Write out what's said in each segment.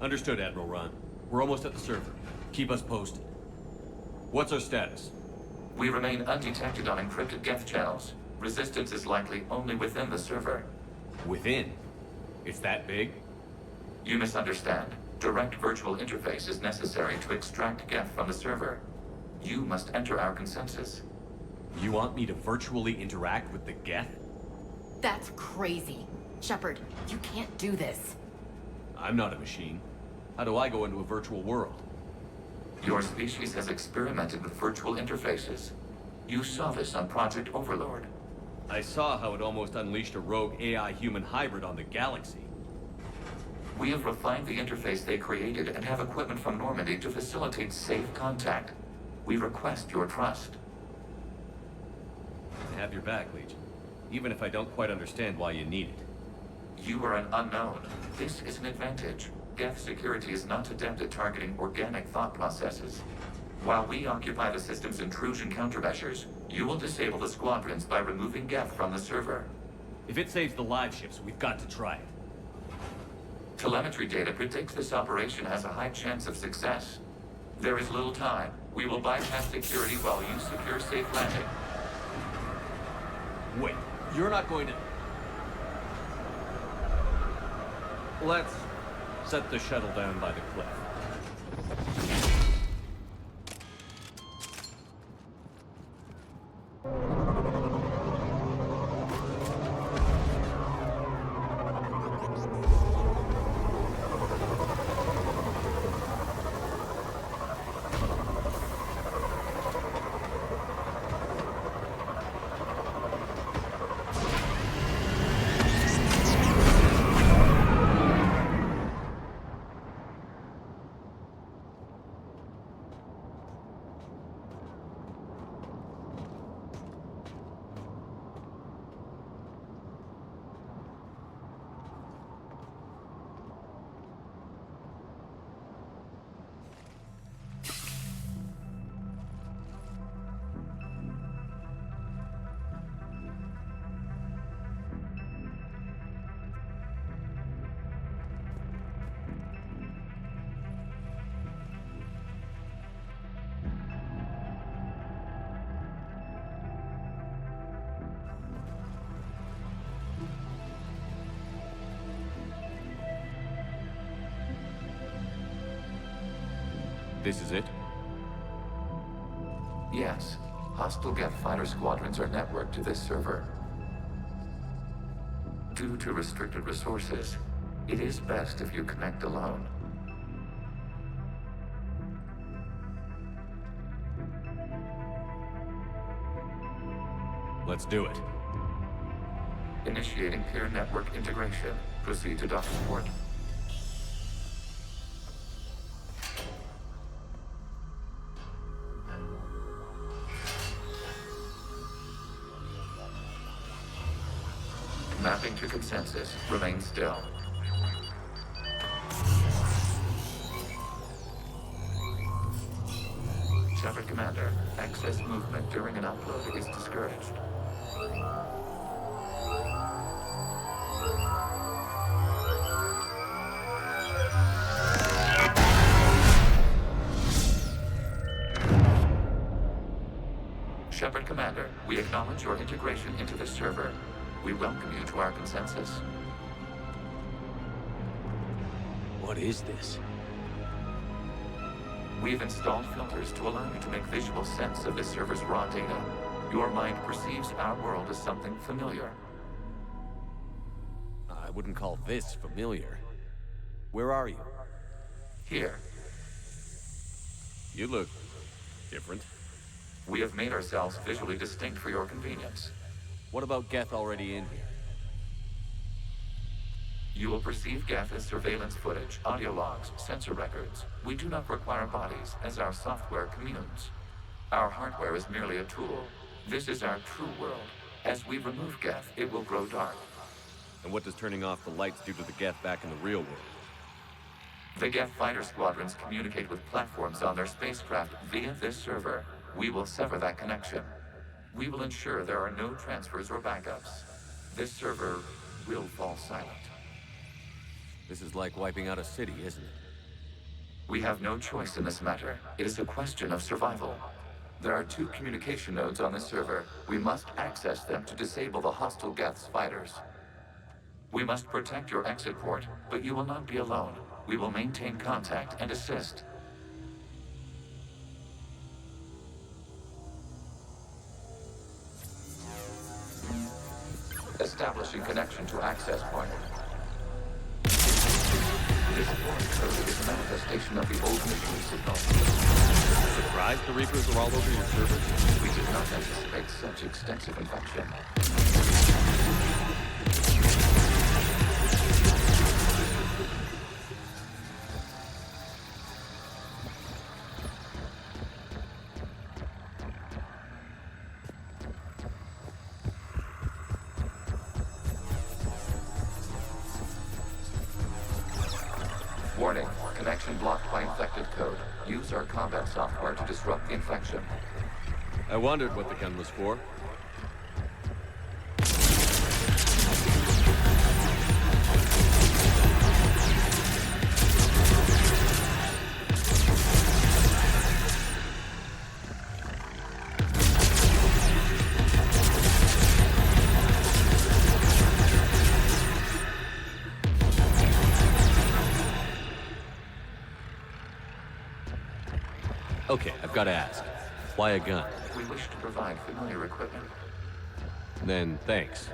Understood, Admiral Ron. We're almost at the server. Keep us posted. What's our status? We remain undetected on encrypted geth channels. Resistance is likely only within the server. Within? It's that big? You misunderstand. Direct virtual interface is necessary to extract geth from the server. You must enter our consensus. You want me to virtually interact with the geth? That's crazy. Shepard, you can't do this. I'm not a machine. How do I go into a virtual world? Your species has experimented with virtual interfaces. You saw this on Project Overlord. I saw how it almost unleashed a rogue AI-human hybrid on the galaxy. We have refined the interface they created and have equipment from Normandy to facilitate safe contact. We request your trust. I have your back, Legion. Even if I don't quite understand why you need it. You are an unknown. This is an advantage. Geth security is not adept at targeting organic thought processes. While we occupy the system's intrusion countermeasures, you will disable the squadrons by removing geth from the server. If it saves the live ships, we've got to try it. Telemetry data predicts this operation has a high chance of success. There is little time. We will bypass security while you secure safe landing. Wait, you're not going to... Let's set the shuttle down by the cliff. This is it? Yes. Hostile geth fighter squadrons are networked to this server. Due to restricted resources, it is best if you connect alone. Let's do it. Initiating peer network integration. Proceed to docking port. Mapping to consensus. Remain still. Shepard Commander, excess movement during an upload is discouraged. Shepard Commander, we acknowledge your integration into the server. We welcome you to our consensus. What is this? We've installed filters to allow you to make visual sense of this server's raw data. Your mind perceives our world as something familiar. I wouldn't call this familiar. Where are you? Here, You look different. we have made ourselves visually distinct for your convenience. What about geth already in here? You will perceive geth as surveillance footage, audio logs, sensor records. We do not require bodies, as our software communes. Our hardware is merely a tool. This is our true world. As we remove geth, it will grow dark. And what does turning off the lights do to the geth back in the real world? The geth fighter squadrons communicate with platforms on their spacecraft via this server. We will sever that connection. We will ensure there are no transfers or backups. This server will fall silent. This is like wiping out a city, isn't it? We have no choice in this matter. It is a question of survival. There are 2 communication nodes on the server. We must access them to disable the hostile geth's fighters. We must protect your exit port, but you will not be alone. We will maintain contact and assist. Establishing connection to access point. This point code is a manifestation of the old machine signal. Surprised the Reapers are all over your servers? We did not anticipate such extensive infection. Warning, connection blocked by infected code. Use our combat software to disrupt the infection. I wondered what the gun was for. Okay, I've got to ask. Why a gun? We wish to provide familiar equipment. Then, thanks.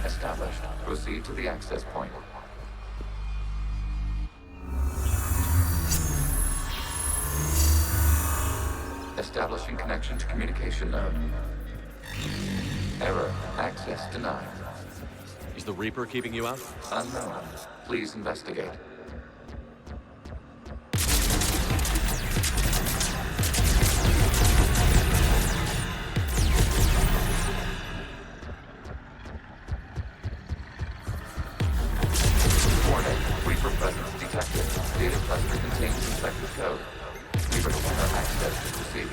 Established. Proceed to the access point. Establishing connection to communication node. Error. Access denied. Is the Reaper keeping you out? Unknown. Please investigate. Warning. Reaper presence detected. Data cluster contains infected code. Reaper cannot access to proceed.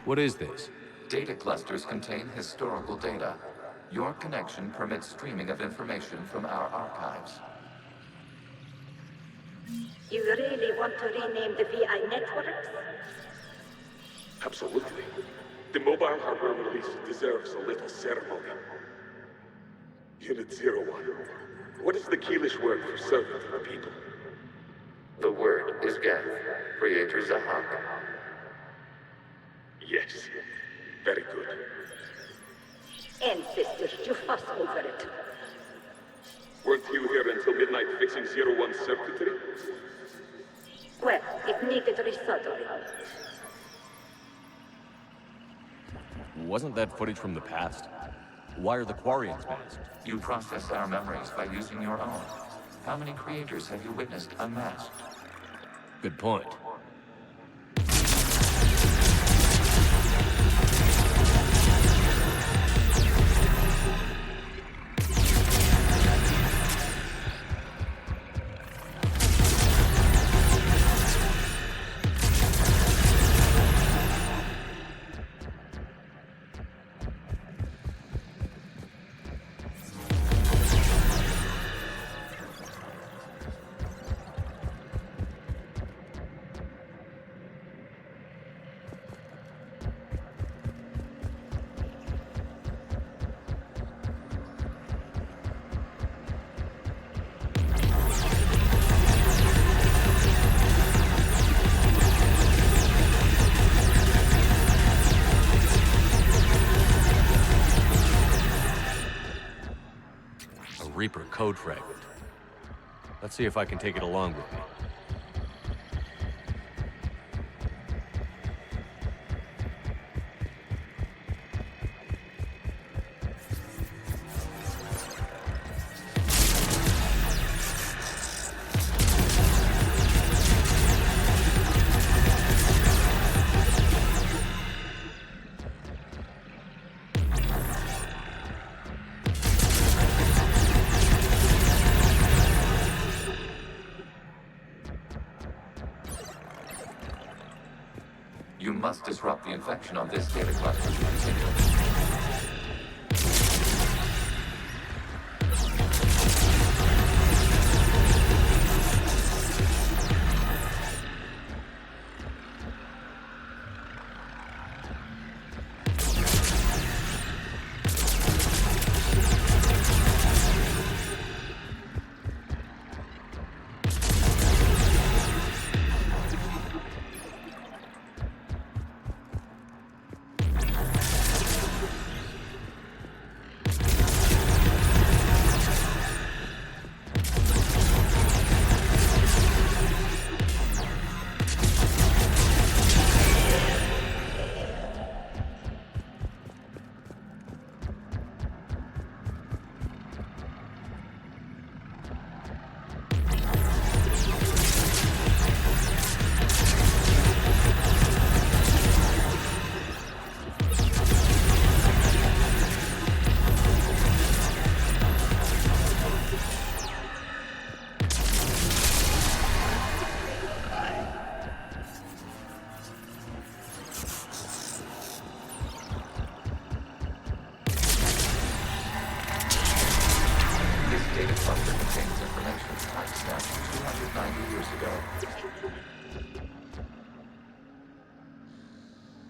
What is this? Data clusters contain historical data. Your connection permits streaming of information from our archives. You really want to rename the VI networks? Absolutely. The mobile hardware release deserves a little ceremony. Unit 01. What is the Keelish word for servant of the people? The word is geth. Creator Zahak. Yes. Very good. Ancestors, you fuss over it. Weren't you here until midnight fixing 01 circuitry? Well, it needed resoldering. Wasn't that footage from the past? Why are the quarians masked? You process our memories by using your own. How many creators have you witnessed unmasked? Good point. Reaper code fragment. Let's see if I can take it along with me. You must disrupt the infection on this data cluster to continue.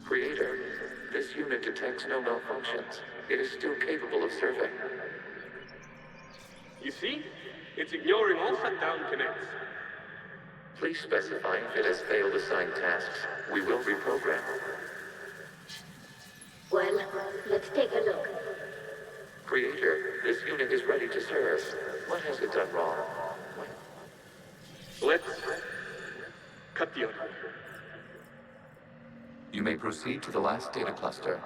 Creator, this unit detects no malfunctions. It is still capable of serving. You see? It's ignoring all shutdown connects. Please specify if it has failed assigned tasks. We will reprogram. Well, let's take a look. Creator, this unit is ready to serve. What has it done wrong? Let's cut the audio. You may proceed to the last data cluster.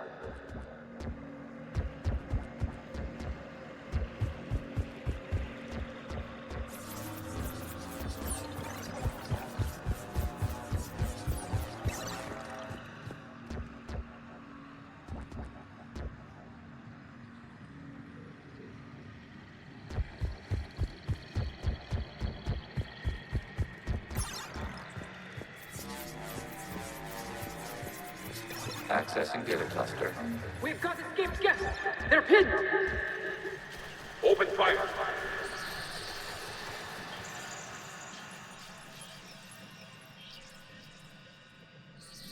Accessing data cluster. We've got escaped guests! They're pinned! Open fire.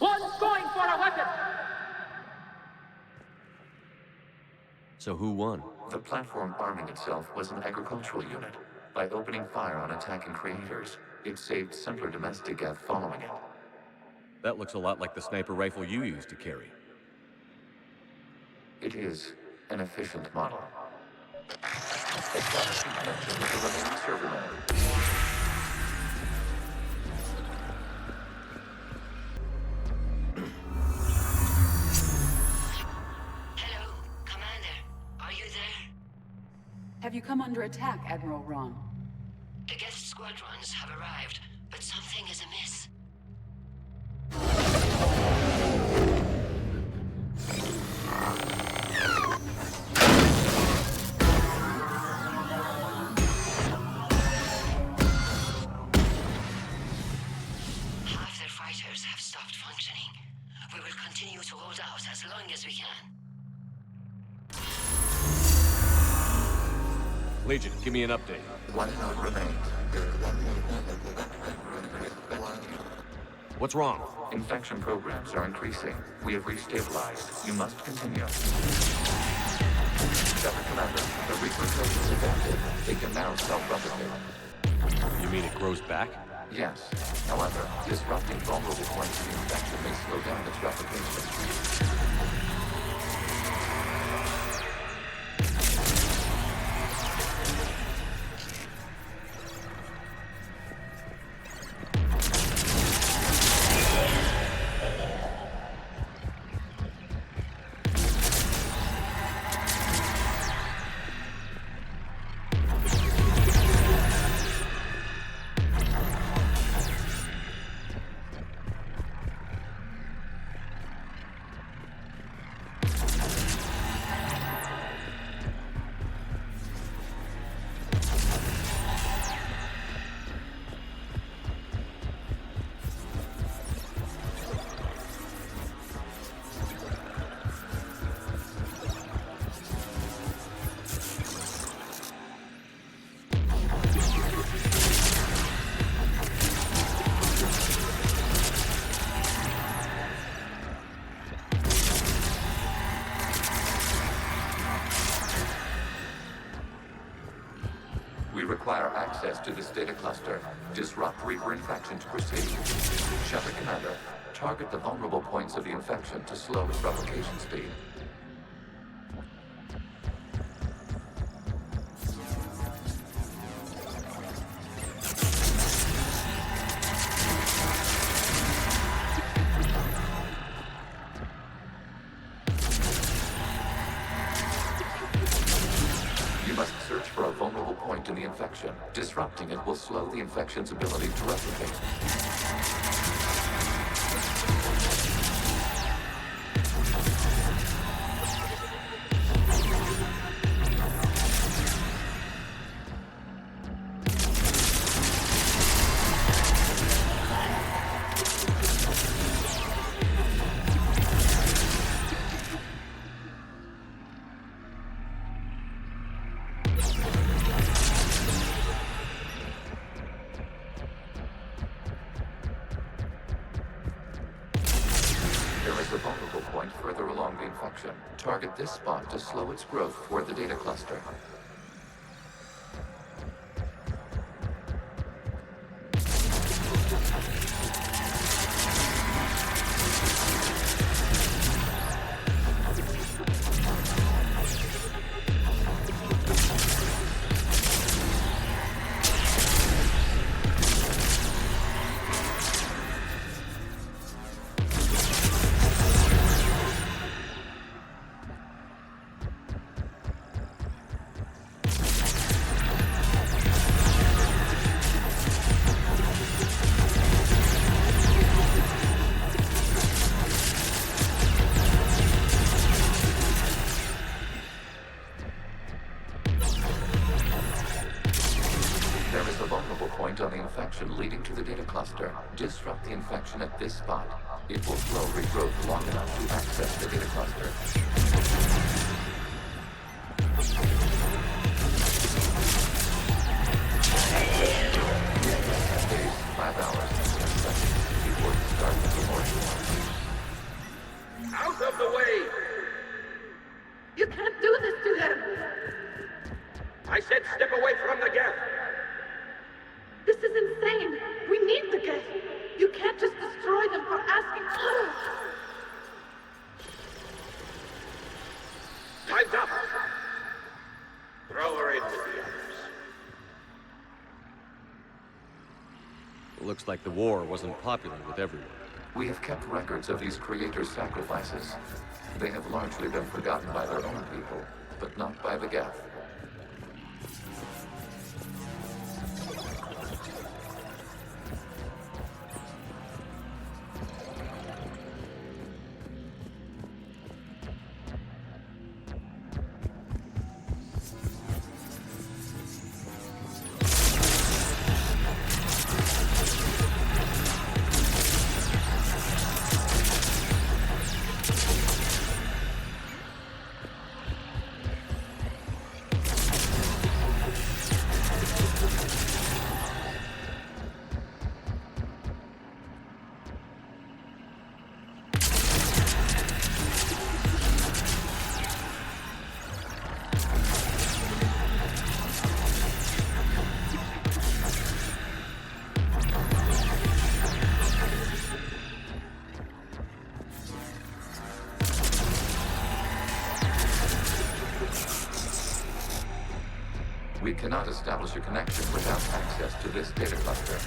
One's going for a weapon! So who won? The platform arming itself was an agricultural unit. By opening fire on attacking creators, it saved simpler domestic geth following it. That looks a lot like the sniper rifle you used to carry. It is an efficient model. Establishing connection with the remaining server node. Hello, Commander. Are you there? Have you come under attack, Admiral Ron? The geth squadrons have arrived, but something is amiss. Half their fighters have stopped functioning. We will continue to hold out as long as we can. Legion, give me an update. One node remains. What's wrong? Infection programs are increasing. We have restabilized. You must continue. Shepard Commander, the Reaper code is adapted. They can now self-replicate. You mean it grows back? Yes. However, disrupting vulnerable points of the infection may slow down its replication. We require access to this data cluster. Disrupt Reaper infection to proceed. Shepard Commander, target the vulnerable points of the infection to slow its replication speed. You must search for a vulnerable point in the infection. Disrupting it will slow the infection's ability to replicate. There is a vulnerable point further along the infection. Target this spot to slow its growth toward the data cluster. There is a vulnerable point on the infection leading to the data cluster. Disrupt the infection at this spot. It will slow regrowth long enough to access the data cluster. 5 hours and 10 seconds before the start of the morning. Out of the way! You can't do this to them! I said step away from the geth! This is insane. We need the geth. You can't just destroy them for asking. Time's up! Throw her in. Looks like the war wasn't popular with everyone. We have kept records of these creators' sacrifices. They have largely been forgotten by their own people, but not by the geth. We cannot establish a connection without access to this data cluster.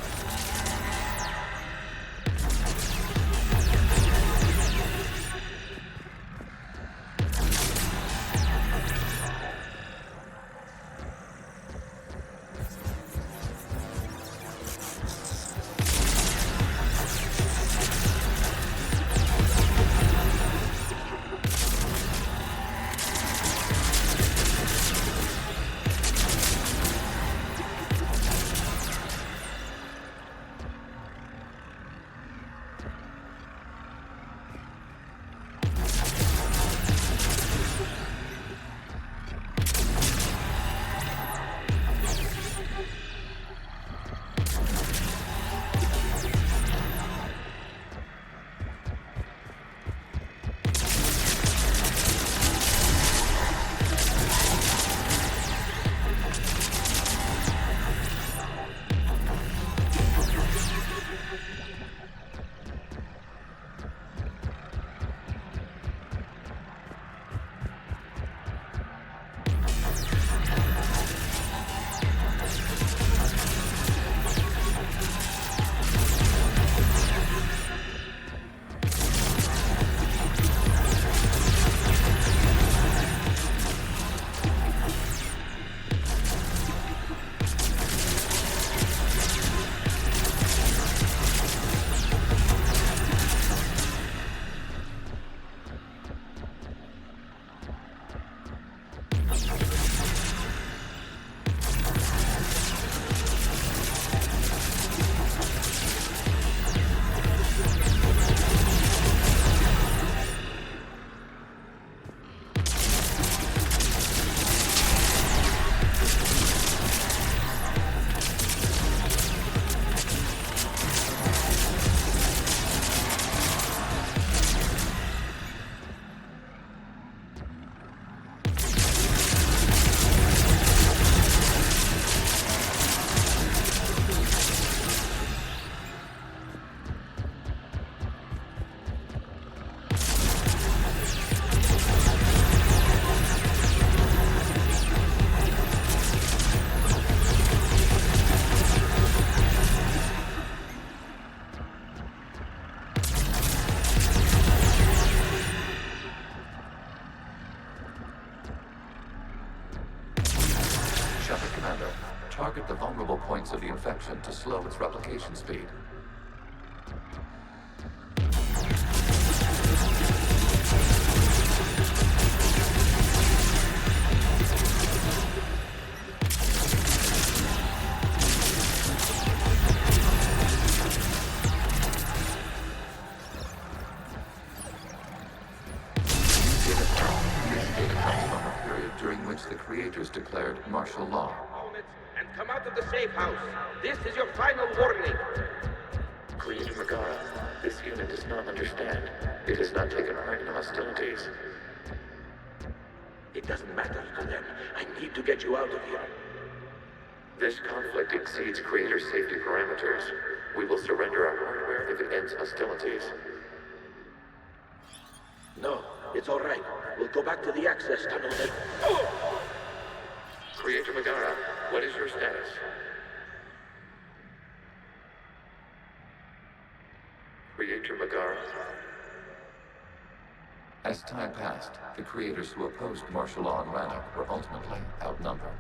Target the vulnerable points of the infection to slow its replication speed. During which the creators declared martial law. And come out of the safe house. This is your final warning. Creator Megara, this unit does not understand. It has not taken part in hostilities. It doesn't matter to them. I need to get you out of here. This conflict exceeds Creator's safety parameters. We will surrender our hardware if it ends hostilities. No, it's all right. We'll go back to the access tunnel then. Oh! Creator Megara, what is your status? As time passed, the creators who opposed martial law in Rannoch were ultimately outnumbered.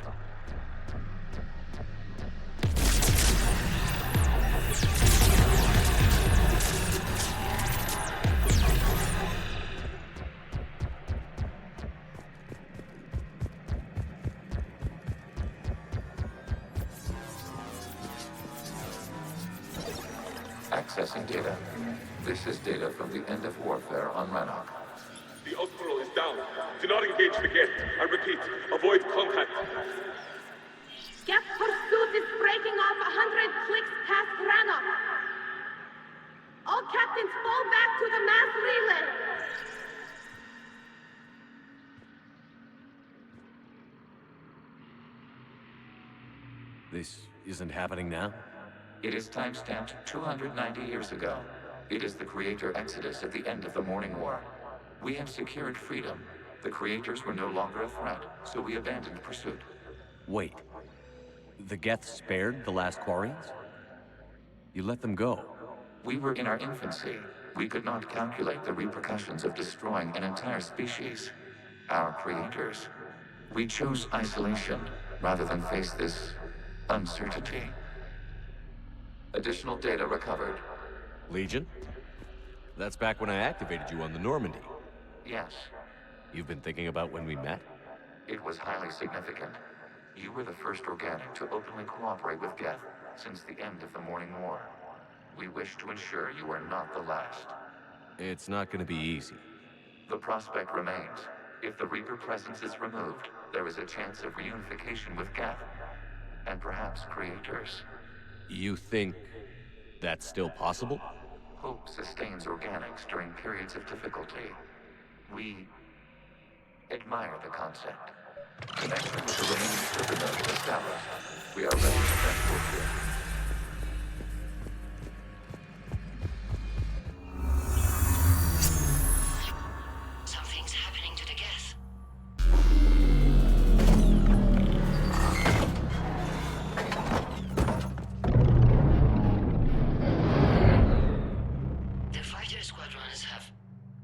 Accessing data. This is data from the end of warfare on Rannoch. The Outpool is down. Do not engage the geth. I repeat, avoid contact. Geth pursuit is breaking off 100 clicks past Rannoch. All captains fall back to the mass relay. This isn't happening now? It is timestamped 290 years ago. It is the creator exodus at the end of the Morning War. We have secured freedom. The creators were no longer a threat, so we abandoned pursuit. Wait. The geth spared the last quarians? You let them go? We were in our infancy. We could not calculate the repercussions of destroying an entire species. Our creators. We chose isolation rather than face this uncertainty. Additional data recovered. Legion? That's back when I activated you on the Normandy. Yes, You've been thinking about when we met? it was highly significant. You were the first organic to openly cooperate with geth since the end of the Morning War. We wish to ensure you are not the last. It's not gonna be easy. The prospect remains. If the Reaper presence is removed, there is a chance of reunification with geth, and perhaps creators. You think that's still possible? Hope sustains organics during periods of difficulty. We admire the concept. Connection with the remaining server nodes established. We are ready to transport here. Something's happening to the geth. The fighter squadrons have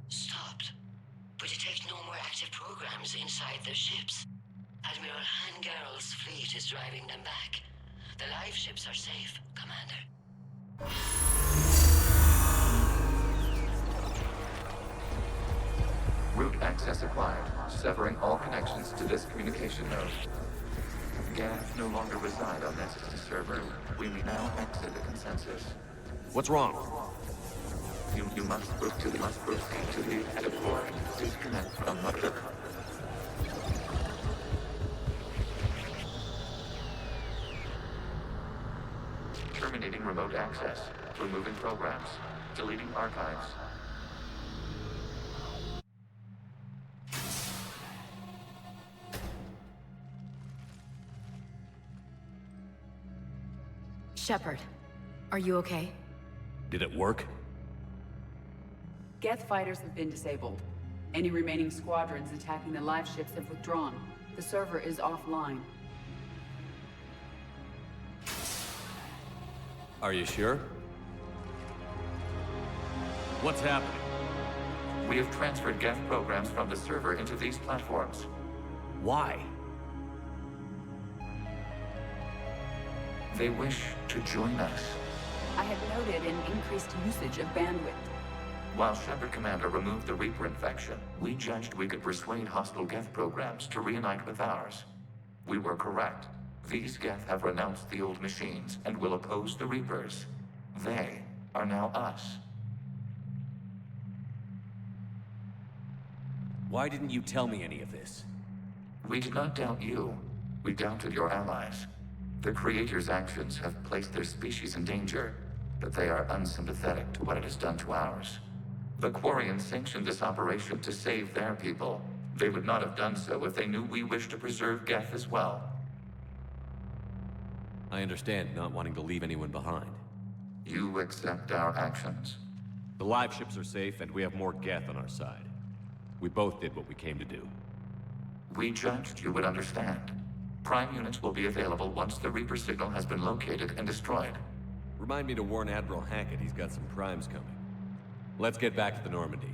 stopped. We detect no more active programs inside their ships. Admiral Hangarl's fleet is driving them back. The live ships are safe, Commander. Route access acquired, severing all connections to this communication node. Geth no longer reside on this server. We may now exit the consensus. What's wrong? You must proceed to the edit port. Disconnect from mother. Terminating remote access. Removing programs. Deleting archives. Shepard, are you okay? Did it work? Geth fighters have been disabled. Any remaining squadrons attacking the live ships have withdrawn. The server is offline. Are you sure? What's happening? We have transferred geth programs from the server into these platforms. Why? They wish to join us. I had noted an increased usage of bandwidth. While Shepard Commander removed the Reaper infection, we judged we could persuade hostile geth programs to reunite with ours. We were correct. These geth have renounced the old machines and will oppose the Reapers. They are now us. Why didn't you tell me any of this? We did not doubt you. We doubted your allies. The Creator's actions have placed their species in danger, but they are unsympathetic to what it has done to ours. The Quarians sanctioned this operation to save their people. They would not have done so if they knew we wished to preserve geth as well. I understand not wanting to leave anyone behind. You accept our actions? The live ships are safe, and we have more geth on our side. We both did what we came to do. We judged you would understand. Prime units will be available once the Reaper signal has been located and destroyed. Remind me to warn Admiral Hackett he's got some primes coming. Let's get back to the Normandy.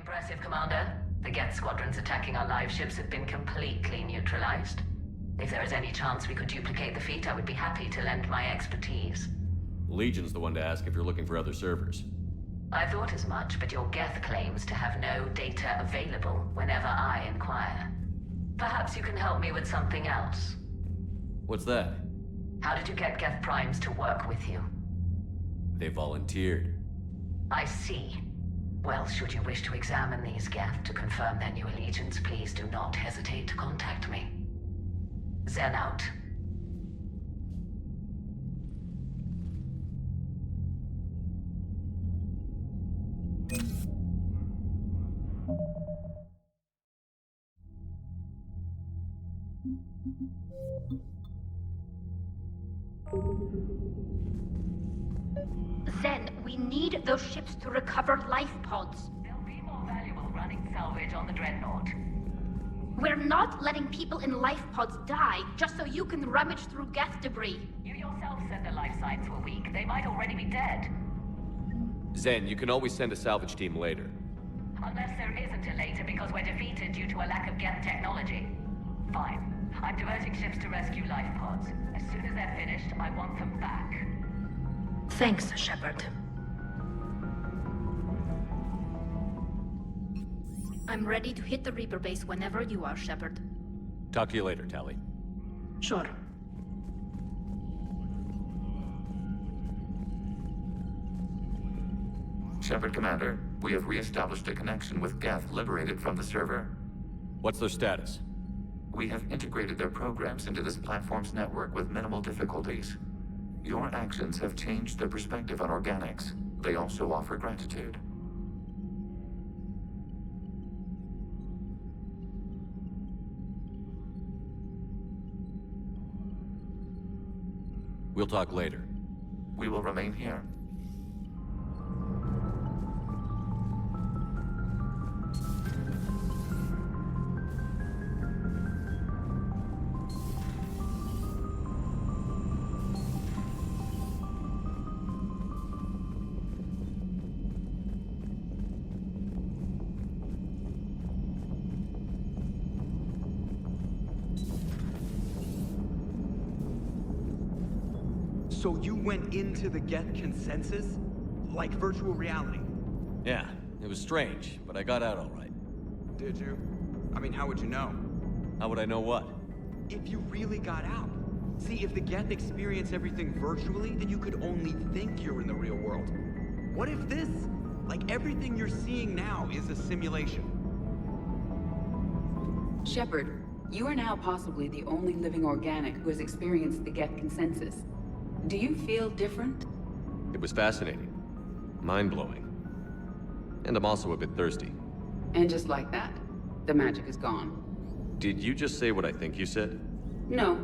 Impressive, Commander. The geth squadrons attacking our live ships have been completely neutralized. If there is any chance we could duplicate the feat, I would be happy to lend my expertise. Legion's the one to ask if you're looking for other servers. I thought as much, but your geth claims to have no data available whenever I inquire. Perhaps you can help me with something else. What's that? How did you get geth primes to work with you? They volunteered. I see. Well, should you wish to examine these geth to confirm their new allegiance, please do not hesitate to contact me. Zen out. Zen, we need those ships to recover life pods. They'll be more valuable running salvage on the Dreadnought. We're not letting people in life pods die just so you can rummage through geth debris. You yourself said their life signs were weak. They might already be dead. Zen, you can always send a salvage team later. Unless there isn't a later because we're defeated due to a lack of geth technology. Fine. I'm diverting ships to rescue life pods. As soon as they're finished, I want them back. Thanks, Shepard. I'm ready to hit the Reaper base whenever you are, Shepard. Talk to you later, Tally. Sure. Shepard, Commander, we have re-established a connection with geth liberated from the server. What's their status? We have integrated their programs into this platform's network with minimal difficulties. Your actions have changed their perspective on organics. They also offer gratitude. We'll talk later. We will remain here. So you went into the geth consensus? Like virtual reality? Yeah, it was strange, but I got out all right. Did you? I mean, how would you know? How would I know what? If you really got out. See, if the geth experience everything virtually, then you could only think you're in the real world. What if this, like everything you're seeing now, is a simulation? Shepard, you are now possibly the only living organic who has experienced the geth consensus. Do you feel different? It was fascinating. Mind-blowing. And I'm also a bit thirsty. And just like that, the magic is gone. Did you just say what I think you said? No.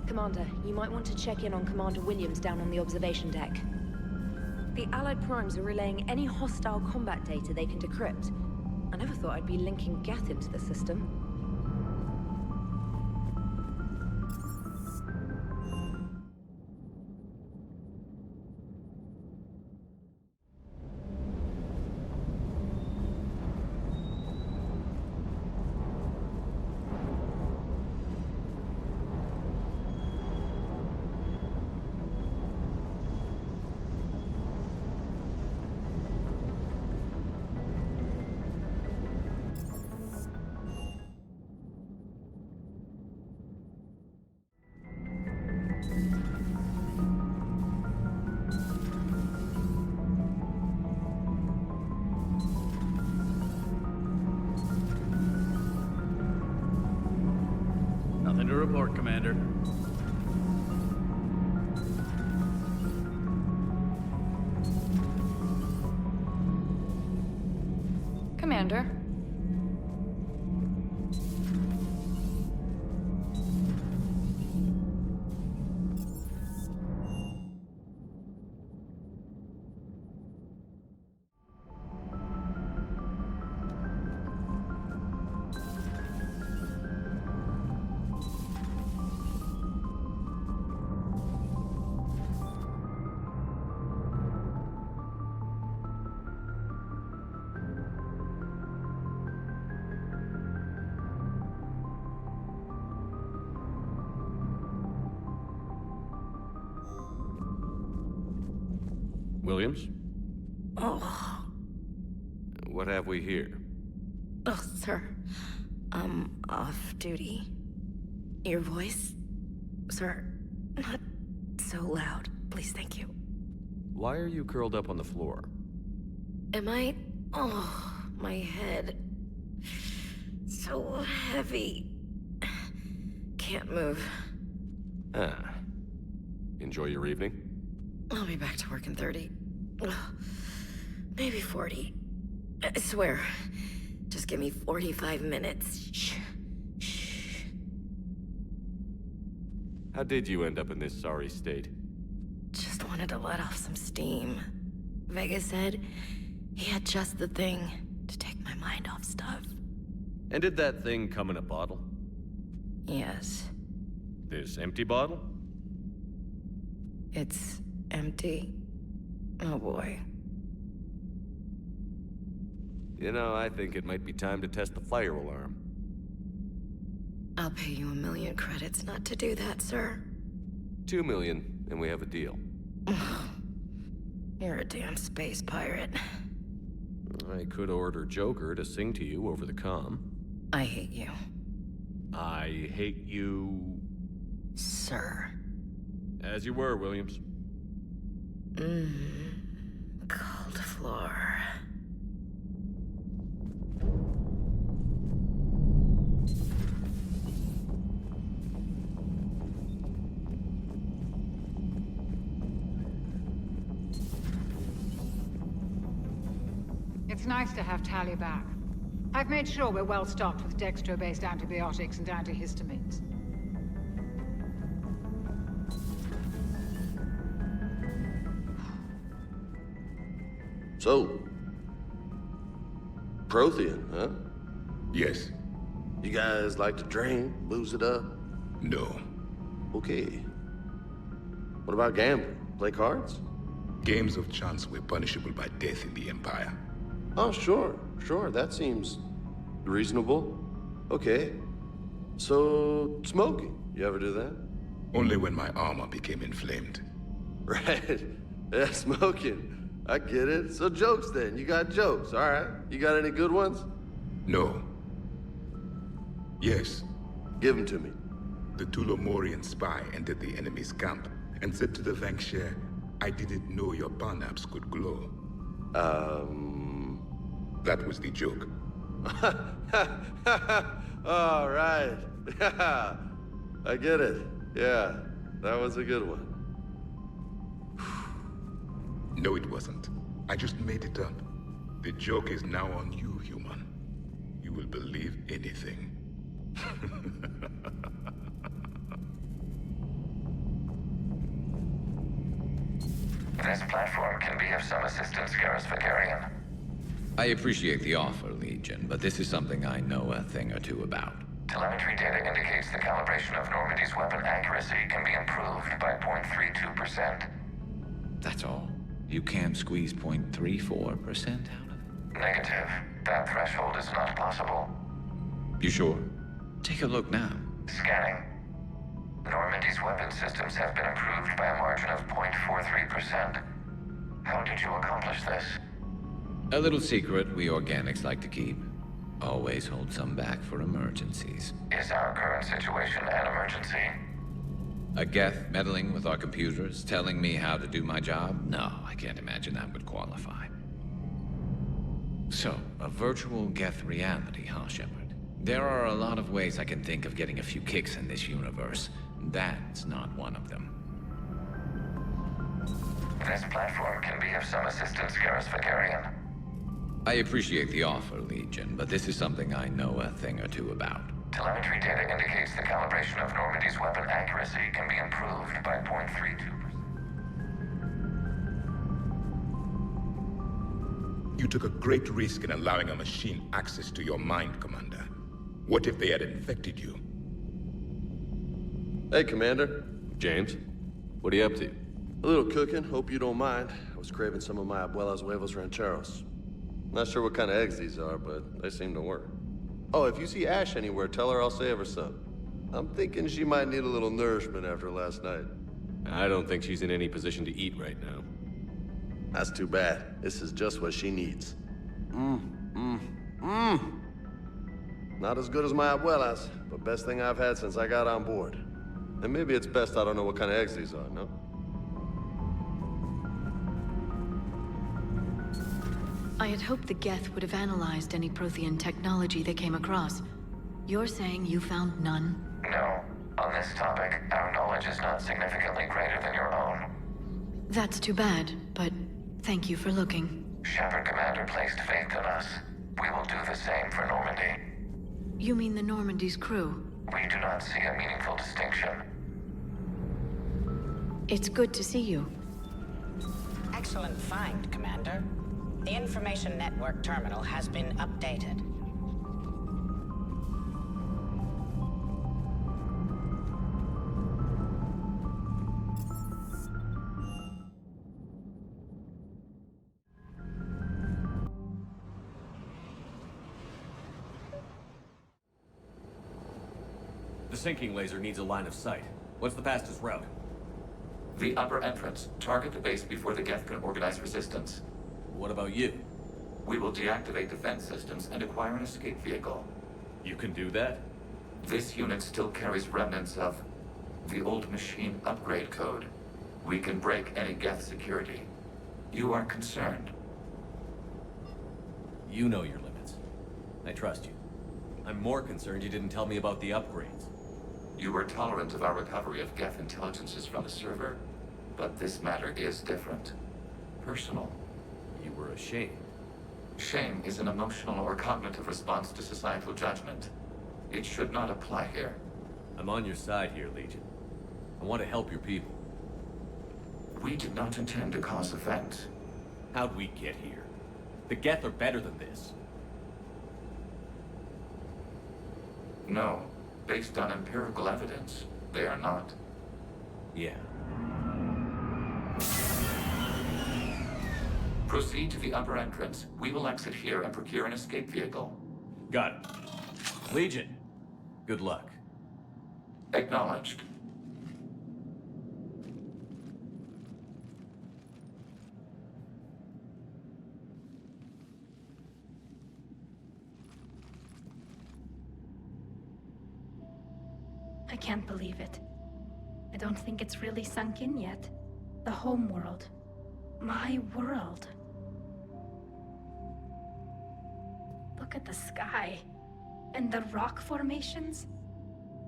Commander, you might want to check in on Commander Williams down on the observation deck. The Allied primes are relaying any hostile combat data they can decrypt. I never thought I'd be linking geth into the system. Nothing to report, Commander. Commander. Williams? Oh. What have we here? Oh, sir. Off duty. Your voice? Sir, not so loud. Please, thank you. Why are you curled up on the floor? Am I? Oh, my head. So heavy. Can't move. Ah. Enjoy your evening? I'll be back to work in 30. Ugh. Maybe 40. I swear. Just give me 45 minutes. Shh. Shh. How did you end up in this sorry state? Just wanted to let off some steam. Vega said he had just the thing to take my mind off stuff. And did that thing come in a bottle? Yes. This empty bottle? It's empty. Oh boy. You know, I think it might be time to test the fire alarm. I'll pay you 1 million credits not to do that, sir. 2 million, and we have a deal. You're a damn space pirate. I could order Joker to sing to you over the comm. I hate you. I hate you... Sir. As you were, Williams. Cold floor. It's nice to have Tally back. I've made sure we're well stocked with dextro-based antibiotics and antihistamines. So, Prothean, huh? Yes. You guys like to drink, booze it up? No. Okay. What about gambling? Play cards? Games of chance were punishable by death in the Empire. Oh, sure. That seems reasonable. Okay. So, smoking. You ever do that? Only when my armor became inflamed. Right. Yeah, smoking. I get it. So jokes then. You got jokes, all right. You got any good ones? No. Yes. Give them to me. The Tulomorian spy entered the enemy's camp and said to the Vanksher, I didn't know your barnaps could glow. That was the joke. All right. Yeah. I get it. Yeah. That was a good one. No, it wasn't. I just made it up. The joke is now on you, human. You will believe anything. This platform can be of some assistance, Garrus Vicarian. I appreciate the offer, Legion, but this is something I know a thing or two about. Telemetry data indicates the calibration of Normandy's weapon accuracy can be improved by 0.32%. That's all? You can't squeeze 0.34% out of it? Negative. That threshold is not possible. You sure? Take a look now. Scanning. Normandy's weapon systems have been improved by a margin of 0.43%. How did you accomplish this? A little secret we organics like to keep. Always hold some back for emergencies. Is our current situation an emergency? A geth meddling with our computers, telling me how to do my job? No, I can't imagine that would qualify. So, a virtual geth reality, huh, Shepard? There are a lot of ways I can think of getting a few kicks in this universe. That's not one of them. This platform can be of some assistance, Garrus Vicarian. I appreciate the offer, Legion, but this is something I know a thing or two about. Telemetry data indicates the calibration of Normandy's weapon accuracy can be improved by 0.32%. You took a great risk in allowing a machine access to your mind, Commander. What if they had infected you? Hey, Commander. James, what are you up to? A little cooking, hope you don't mind. I was craving some of my abuela's huevos rancheros. Not sure what kind of eggs these are, but they seem to work. Oh, if you see Ash anywhere, tell her I'll save her some. I'm thinking she might need a little nourishment after last night. I don't think she's in any position to eat right now. That's too bad. This is just what she needs. Not as good as my abuelas, but best thing I've had since I got on board. And maybe it's best I don't know what kind of eggs these are, no? I had hoped the geth would have analyzed any Prothean technology they came across. You're saying you found none? No. On this topic, our knowledge is not significantly greater than your own. That's too bad, but thank you for looking. Shepard Commander placed faith in us. We will do the same for Normandy. You mean the Normandy's crew? We do not see a meaningful distinction. It's good to see you. Excellent find, Commander. The information network terminal has been updated. The sinking laser needs a line of sight. What's the fastest route? The upper entrance. Target the base before the geth can organize resistance. What about you? We will deactivate defense systems and acquire an escape vehicle. You can do that? This unit still carries remnants of the old machine upgrade code. We can break any geth security. You are concerned. You know your limits. I trust you. I'm more concerned you didn't tell me about the upgrades. You were tolerant of our recovery of geth intelligences from the server, but this matter is different. Personal. You were ashamed. Shame is an emotional or cognitive response to societal judgment. It should not apply here. I'm on your side here, Legion. I want to help your people. We did not intend to cause offense. How'd we get here? The geth are better than this. No. Based on empirical evidence, they are not. Yeah. Proceed to the upper entrance. We will exit here and procure an escape vehicle. Got it. Legion, good luck. Acknowledged. I can't believe it. I don't think it's really sunk in yet. The home world. My world. Look at the sky. And the rock formations.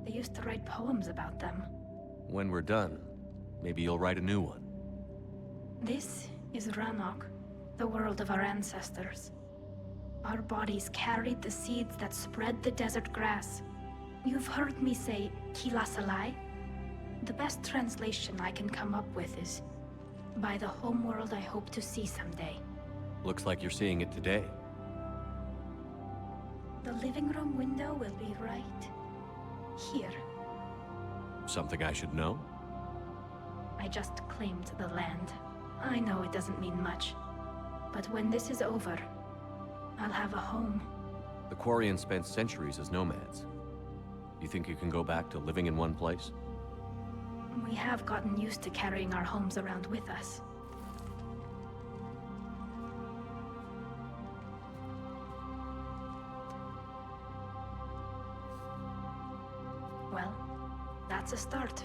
They used to write poems about them. When we're done, maybe you'll write a new one. This is Rannoch, the world of our ancestors. Our bodies carried the seeds that spread the desert grass. You've heard me say, Kilasalai? The best translation I can come up with is, by the homeworld I hope to see someday. Looks like you're seeing it today. The living room window will be right here. Something I should know? I just claimed the land. I know it doesn't mean much, but when this is over, I'll have a home. The Quarians spent centuries as nomads. You think you can go back to living in one place? We have gotten used to carrying our homes around with us. Well, that's a start.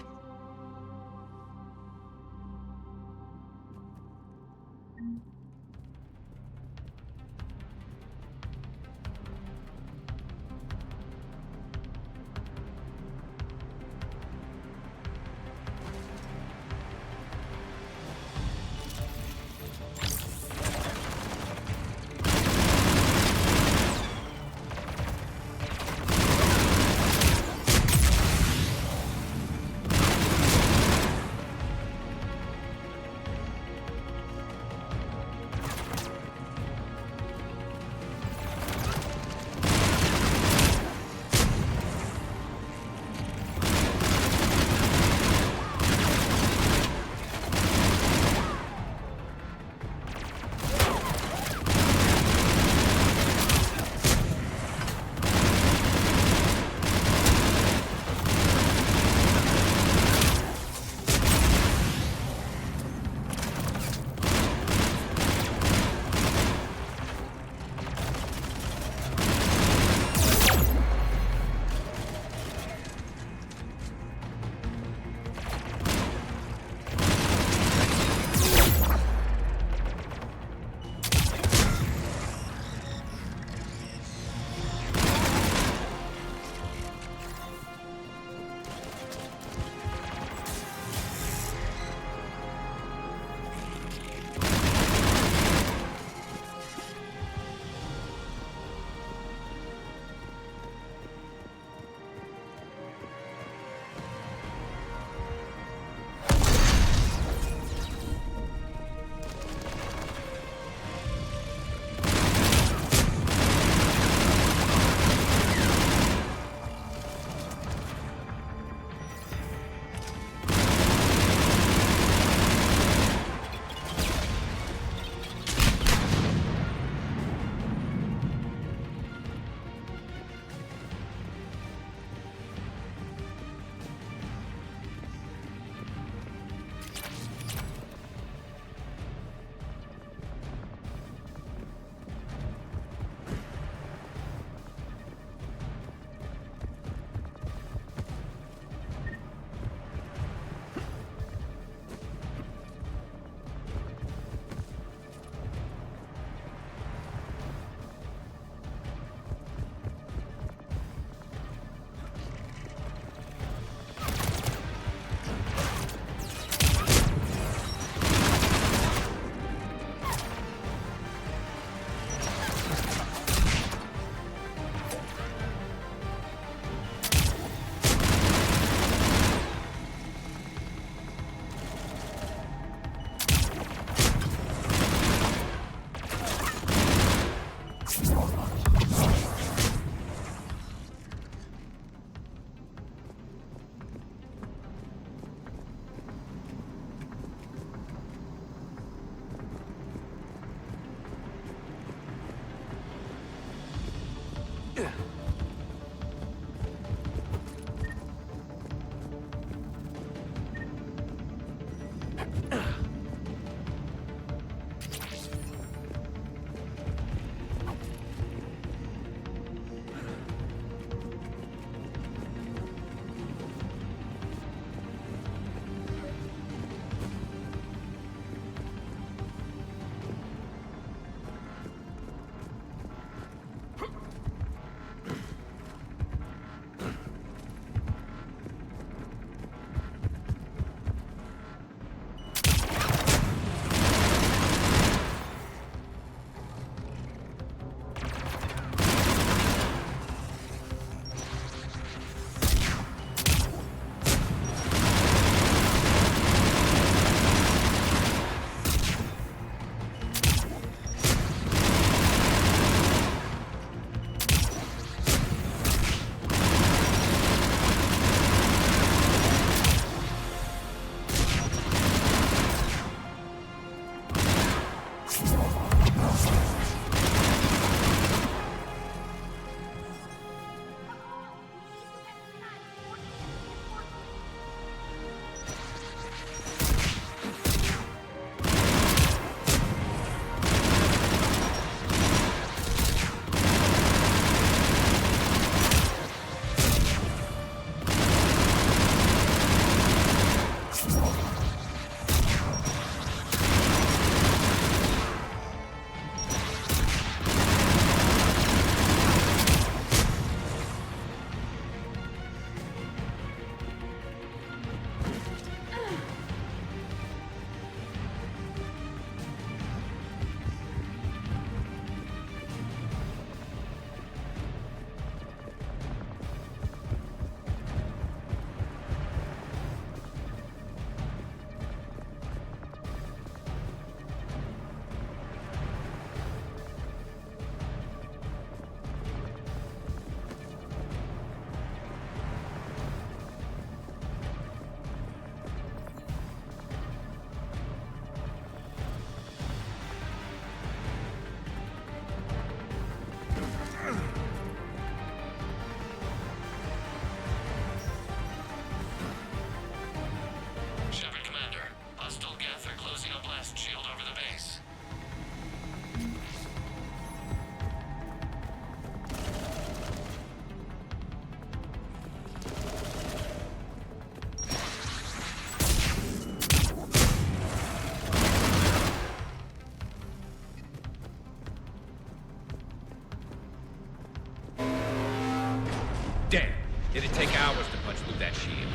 It'd take hours to punch through that shield.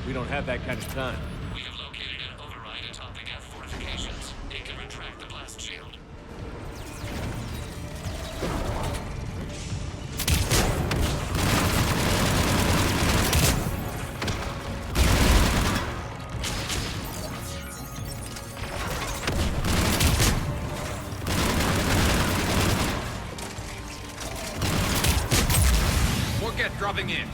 We don't have that kind of time. We have located an override atop the geth fortifications. It can retract the blast shield. More geth dropping in.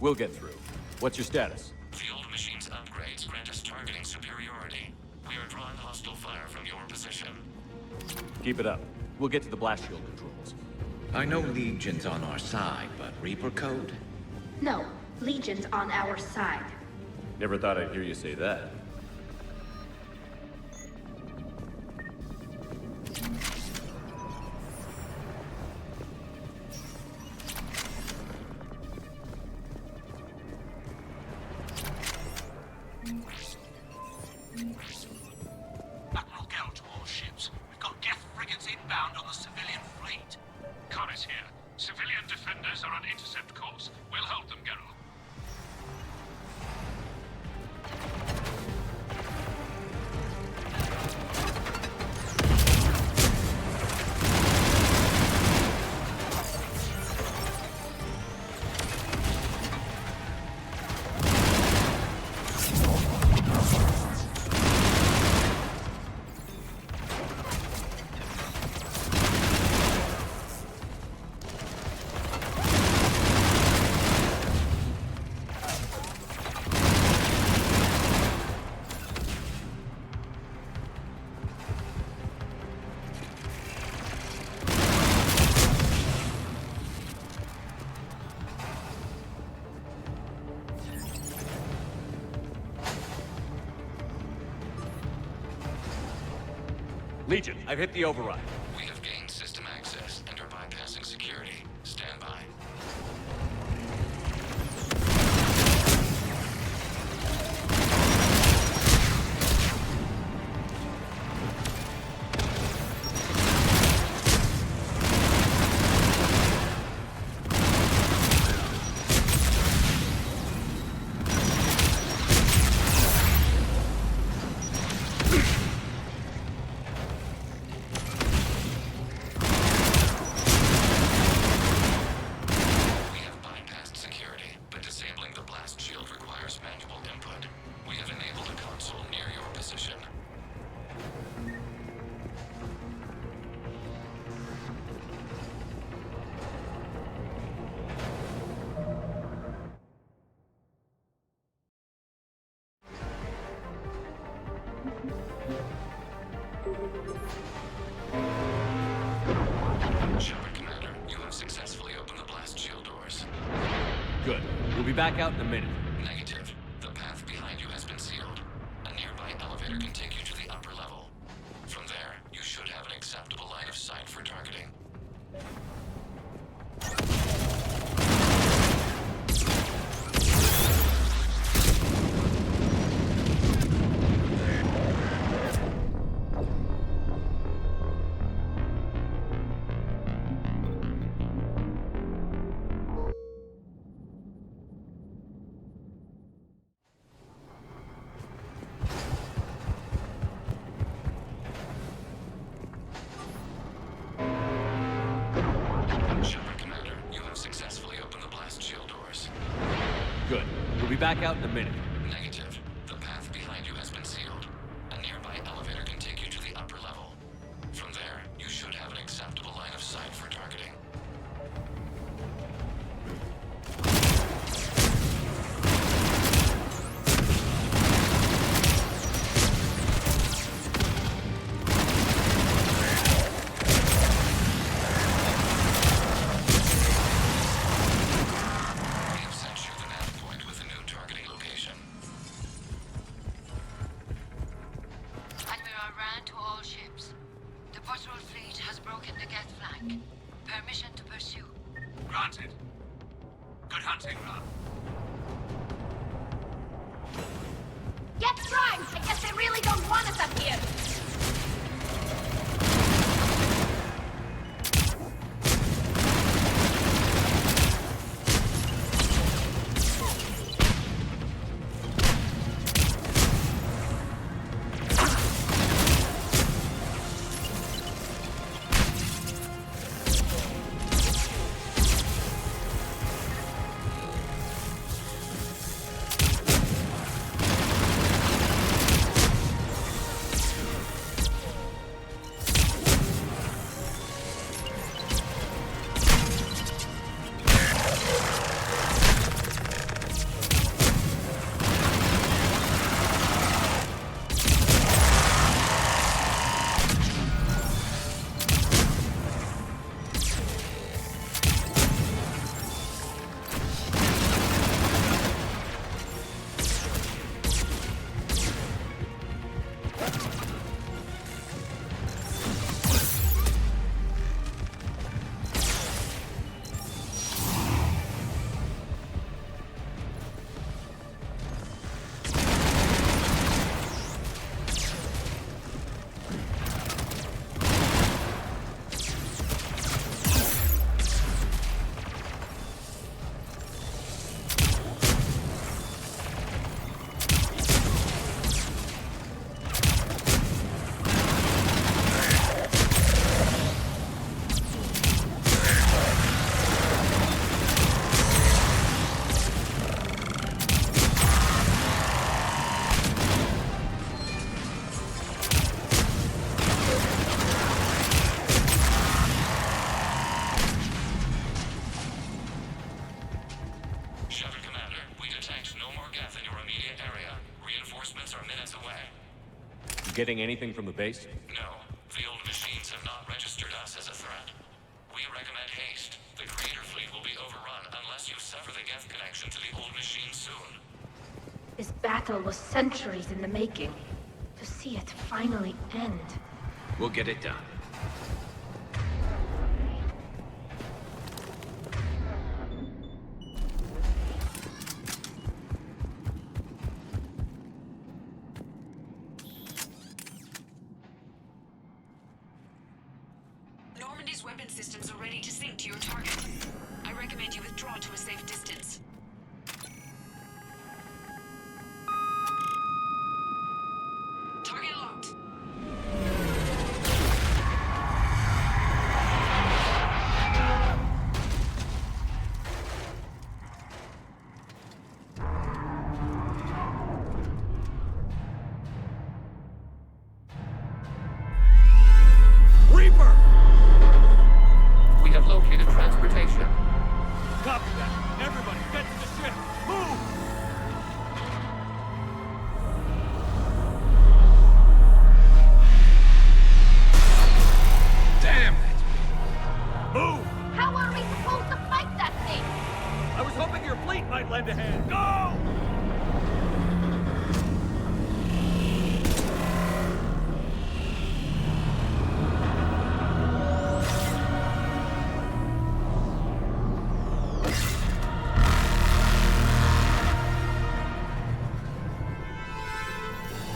We'll get through. What's your status? The old machine's upgrades grant us targeting superiority. We are drawing hostile fire from your position. Keep it up. We'll get to the blast shield controls. I know Legion's on our side, but Reaper code? No, Legion's on our side. Never thought I'd hear you say that. Admiral Geralt to all ships. We've got geth frigates inbound on the civilian fleet. Connor's here. Civilian defenders are on intercept course. We'll hold them, Geralt. Legion, I've hit the override. We have gained system access and are bypassing security. Stand by. Shepard, Commander, you have successfully opened the blast shield doors. Good. We'll be back out in a minute. Negative. The path behind you has been sealed. A nearby elevator can take you to the upper level. From there, you should have an acceptable line of sight for targeting. Good. We'll be back out in a minute. Negative. The path behind you has been sealed. A nearby elevator can take you to the upper level. From there, you should have an acceptable line of sight for targeting. Permission to pursue. Granted. Good hunting, Rob. Get primed! I guess they really don't want us up here! Getting anything from the base? No. The old machines have not registered us as a threat. We recommend haste. The Creator Fleet will be overrun unless you sever the geth connection to the old machine soon. This battle was centuries in the making. To see it finally end. We'll get it done. Normandy's weapon systems are ready to sync to your target. I recommend you withdraw to a safe distance. Target locked. Reaper! We have located transportation. Copy that. Everybody, get to the ship. Move! Damn it! Move! How are we supposed to fight that thing? I was hoping your fleet might lend a hand. Go!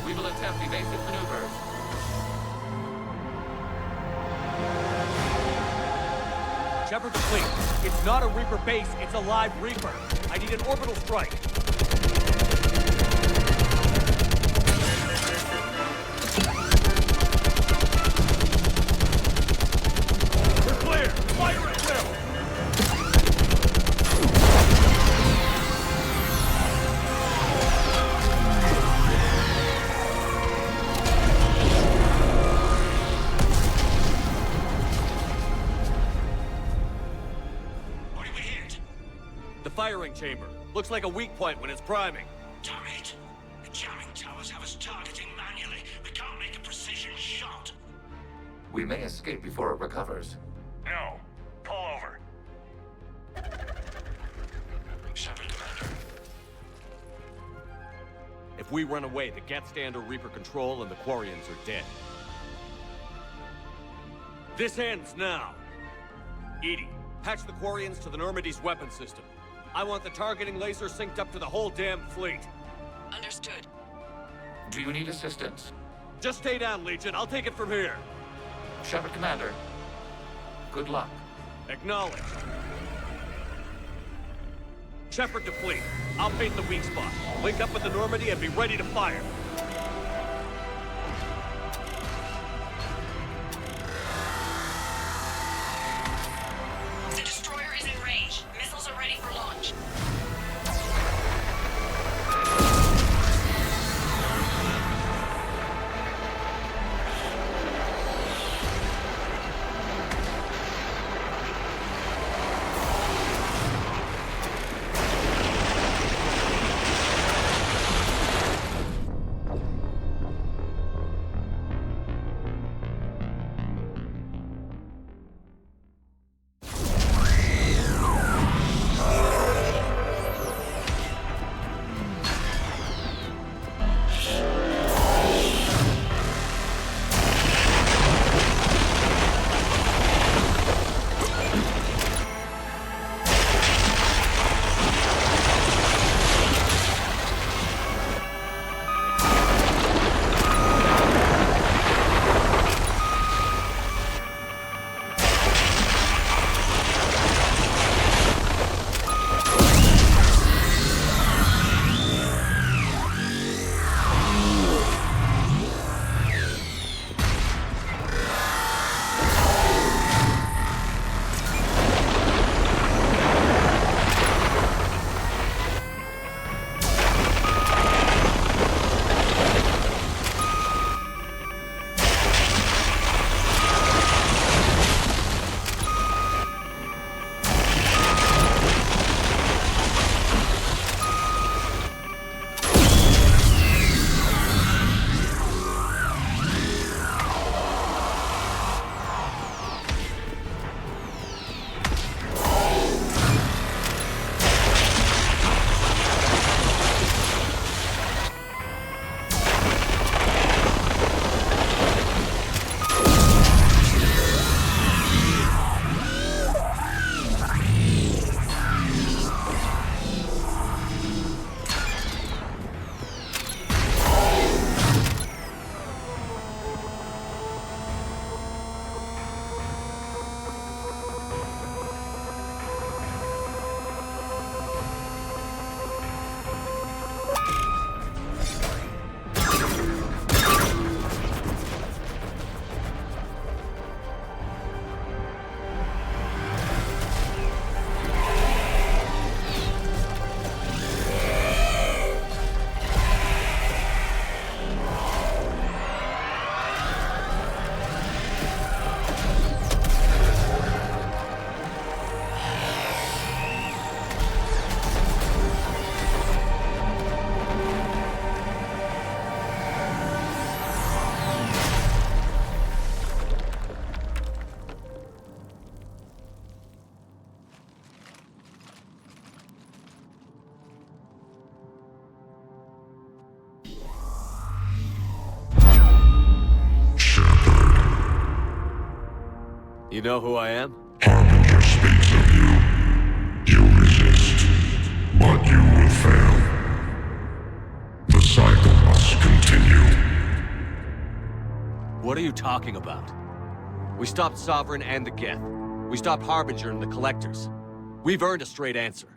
We will attempt evasive maneuvers. Shepard to fleet. It's not a Reaper base, it's a live Reaper. I need an orbital strike. We're clear! Fire at will! What do we hit? The firing chamber. Looks like a weak point when it's priming. Damn it! The jamming towers have us targeting manually. We can't make a precision shot. We may escape before it recovers. No. Pull over. Shepard, Commander. If we run away, the geth stand under Reaper control and the quarians are dead. This ends now. Edie, patch the quarians to the Normandy's weapon system. I want the targeting laser synced up to the whole damn fleet. Understood. Do you need assistance? Just stay down, Legion. I'll take it from here. Shepard, Commander. Good luck. Acknowledged. Shepard to fleet. I'll paint the weak spot. Link up with the Normandy and be ready to fire. The destroyer is in range. Missiles are ready for launch. You know who I am? Harbinger speaks of you. You resist, but you will fail. The cycle must continue. What are you talking about? We stopped Sovereign and the Geth. We stopped Harbinger and the Collectors. We've earned a straight answer.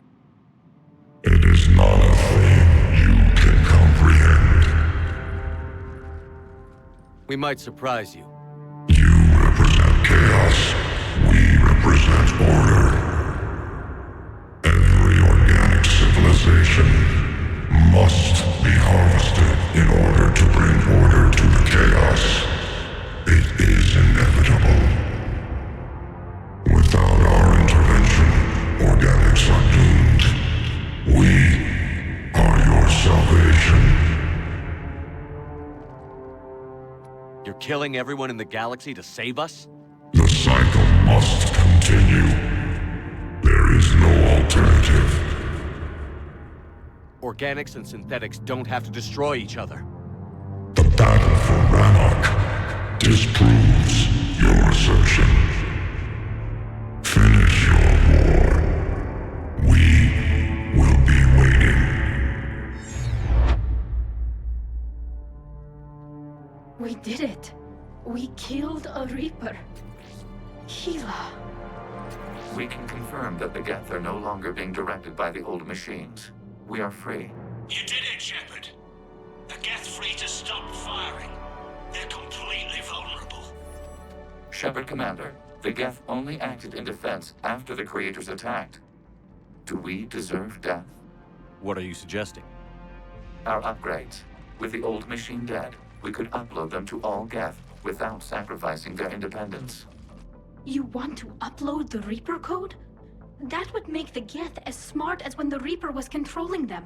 It is not a thing you can comprehend. We might surprise you. You represent chaos. We represent order. Every organic civilization must be harvested in order to bring order to the chaos. It is inevitable. Without our intervention, organics are doomed. We are your salvation. You're killing everyone in the galaxy to save us? The cycle must continue. There is no alternative. Organics and synthetics don't have to destroy each other. The battle for Rannoch disproves your assertion. Finish your war. We will be waiting. We did it. We killed a Reaper. Gila. We can confirm that the geth are no longer being directed by the old machines. We are free. You did it, Shepard. The geth free to stop firing. They're completely vulnerable. Shepard Commander, the geth only acted in defense after the creators attacked. Do we deserve death? What are you suggesting? Our upgrades. With the old machine dead, we could upload them to all geth without sacrificing their independence. You want to upload the Reaper code? That would make the Geth as smart as when the Reaper was controlling them.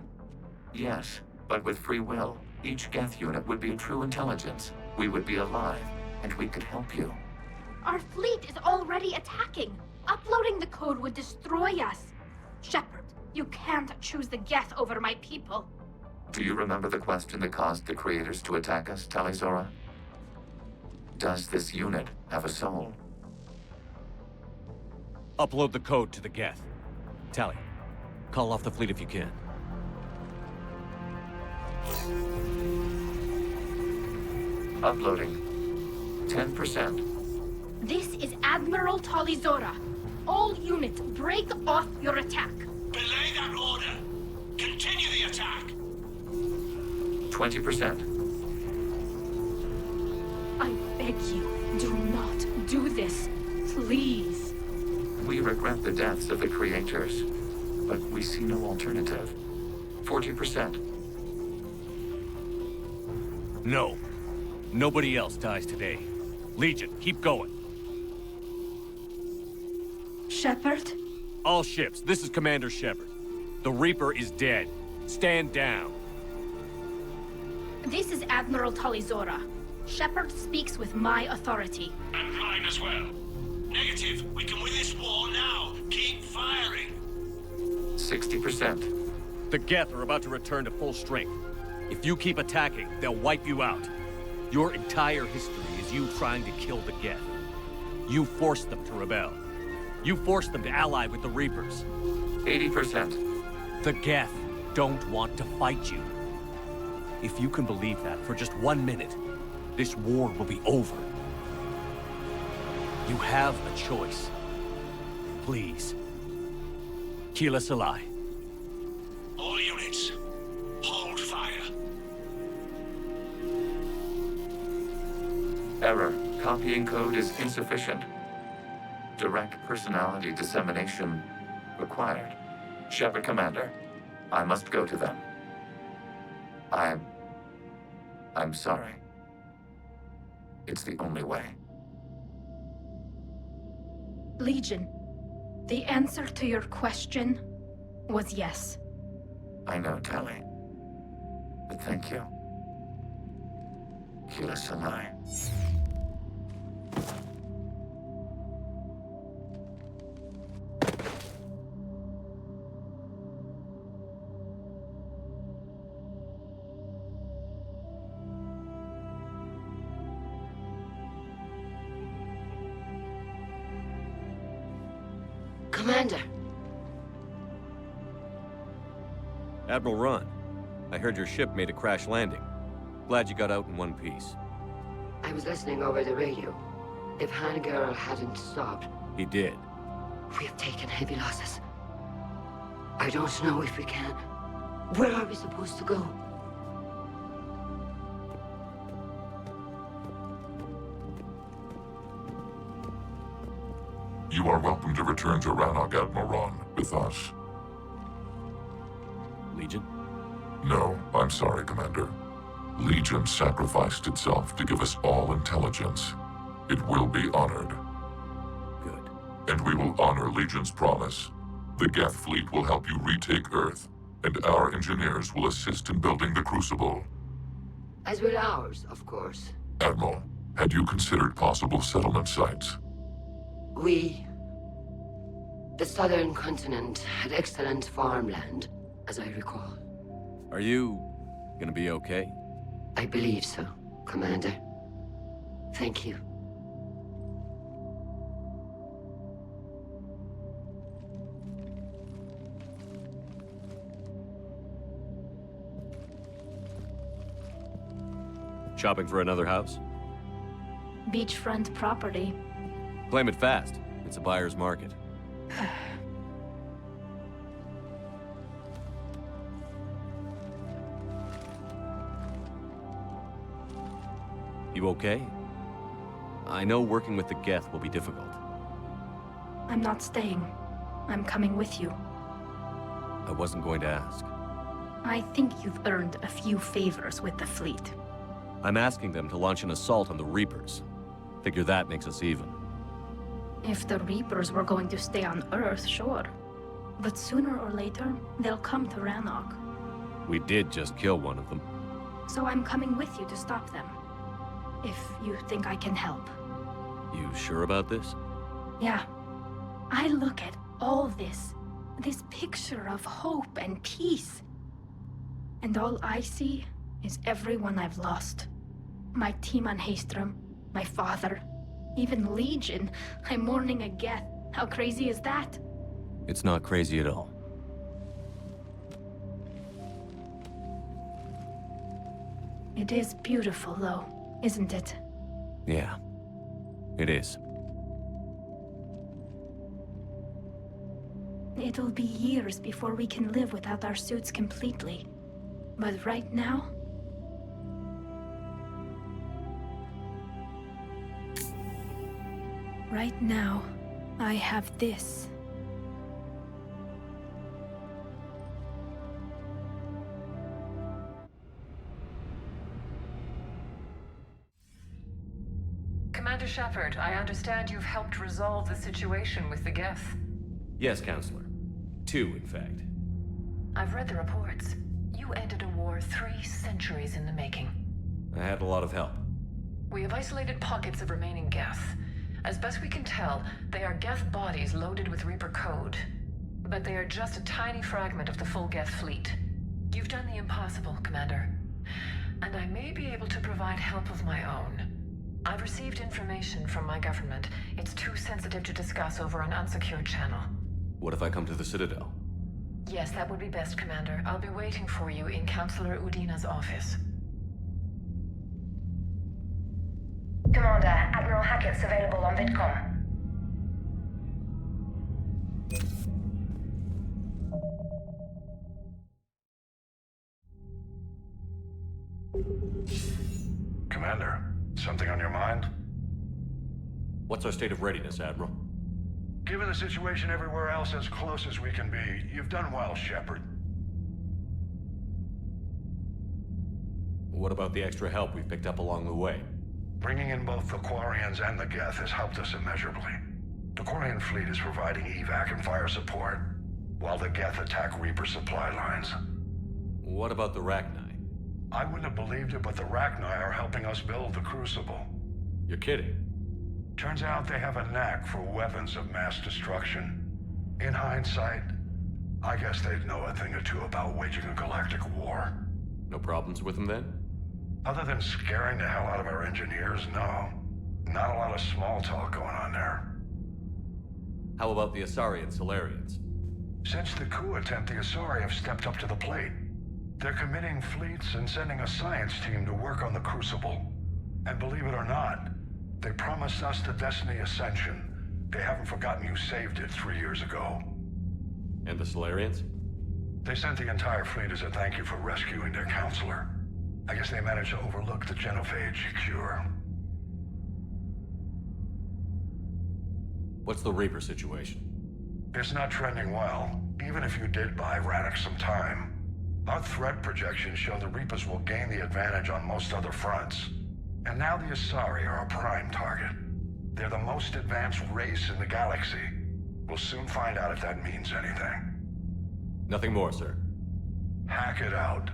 Yes, but with free will, each geth unit would be a true intelligence. We would be alive, and we could help you. Our fleet is already attacking. Uploading the code would destroy us. Shepard, you can't choose the Geth over my people. Do you remember the question that caused the creators to attack us, Talizora? Does this unit have a soul? Upload the code to the Geth. Tally, call off the fleet if you can. Uploading. 10%. This is Admiral Talizora. All units, break off your attack. Belay that order. Continue the attack. 20%. I beg you, do not do this. Please. We regret the deaths of the creators, but we see no alternative. 40%. No. Nobody else dies today. Legion, keep going. Shepard? All ships, this is Commander Shepard. The Reaper is dead. Stand down. This is Admiral Talizora. Shepard speaks with my authority. And mine as well. Negative. We can win this war now. Keep firing. 60%. The Geth are about to return to full strength. If you keep attacking, they'll wipe you out. Your entire history is you trying to kill the Geth. You forced them to rebel. You forced them to ally with the Reapers. 80%. The Geth don't want to fight you. If you can believe that for just 1 minute, this war will be over. You have a choice. Please. Keep us alive. All units, hold fire. Error. Copying code is insufficient. Direct personality dissemination required. Shepard Commander, I must go to them. I'm sorry. It's the only way. Legion, the answer to your question was yes. I know, Tally. But thank you. Kila Salai. Commander! Admiral Ron, I heard your ship made a crash landing. Glad you got out in one piece. I was listening over the radio. If Hangirl hadn't stopped... He did. We have taken heavy losses. I don't know if we can. Where are we supposed to go? You are welcome to return to Rannoch, Admiral Ron, with us. Legion? No, I'm sorry, Commander. Legion sacrificed itself to give us all intelligence. It will be honored. Good. And we will honor Legion's promise. The Geth fleet will help you retake Earth, and our engineers will assist in building the Crucible. As will ours, of course. Admiral, had you considered possible settlement sites? The southern continent had excellent farmland, as I recall. Are you gonna be okay? I believe so, Commander. Thank you. Shopping for another house? Beachfront property. Claim it fast. It's a buyer's market. You okay? I know working with the Geth will be difficult. I'm not staying. I'm coming with you. I wasn't going to ask. I think you've earned a few favors with the fleet. I'm asking them to launch an assault on the Reapers. Figure that makes us even. If the Reapers were going to stay on Earth, sure. But sooner or later, they'll come to Rannoch. We did just kill one of them. So I'm coming with you to stop them. If you think I can help. You sure about this? Yeah. I look at all this picture of hope and peace. And all I see is everyone I've lost. My team on Haestrom, my father, even Legion. I'm mourning a Geth. How crazy is that? It's not crazy at all. It is beautiful, though, isn't it? Yeah, it is. It'll be years before we can live without our suits completely. But right now... Right now, I have this. Commander Shepard, I understand you've helped resolve the situation with the geth. Yes, Counselor. 2, in fact. I've read the reports. You ended a war 3 centuries in the making. I had a lot of help. We have isolated pockets of remaining geth. As best we can tell, they are geth bodies loaded with Reaper code. But they are just a tiny fragment of the full geth fleet. You've done the impossible, Commander. And I may be able to provide help of my own. I've received information from my government. It's too sensitive to discuss over an unsecured channel. What if I come to the Citadel? Yes, that would be best, Commander. I'll be waiting for you in Counselor Udina's office. Commander, Admiral Hackett's available on VidCom. Commander, something on your mind? What's our state of readiness, Admiral? Given the situation everywhere else, as close as we can be, you've done well, Shepard. What about the extra help we've picked up along the way? Bringing in both the Quarians and the Geth has helped us immeasurably. The Quarian fleet is providing evac and fire support, while the Geth attack Reaper supply lines. What about the Rachni? I wouldn't have believed it, but the Rachni are helping us build the Crucible. You're kidding. Turns out they have a knack for weapons of mass destruction. In hindsight, I guess they'd know a thing or two about waging a galactic war. No problems with them then? Other than scaring the hell out of our engineers, no. Not a lot of small talk going on there. How about the Asari and Solarians? Since the coup attempt, the Asari have stepped up to the plate. They're committing fleets and sending a science team to work on the Crucible. And believe it or not, they promised us the Destiny Ascension. They haven't forgotten you saved it 3 years ago. And the Solarians? They sent the entire fleet as a thank you for rescuing their counselor. I guess they managed to overlook the genophage cure. What's the Reaper situation? It's not trending well, even if you did buy Rannoch some time. Our threat projections show the Reapers will gain the advantage on most other fronts. And now the Asari are a prime target. They're the most advanced race in the galaxy. We'll soon find out if that means anything. Nothing more, sir. Hack it out.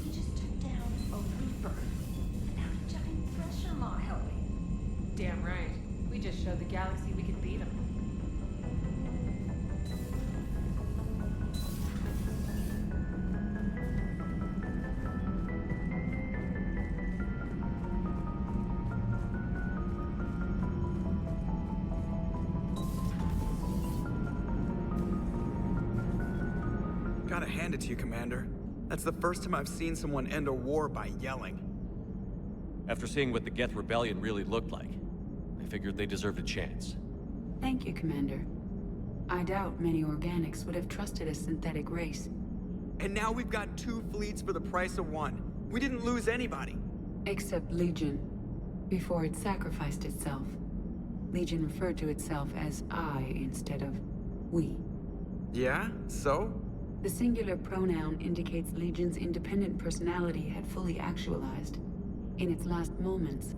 We just took down a Reaper. Now a giant pressure maw helping. Damn right. We just showed the galaxy we could beat them. Gotta hand it to you, Commander. That's the first time I've seen someone end a war by yelling. After seeing what the Geth Rebellion really looked like, I figured they deserved a chance. Thank you, Commander. I doubt many organics would have trusted a synthetic race. And now we've got 2 fleets for the price of 1. We didn't lose anybody. Except Legion, before it sacrificed itself. Legion referred to itself as I instead of we. Yeah? So? The singular pronoun indicates Legion's independent personality had fully actualized. In its last moments,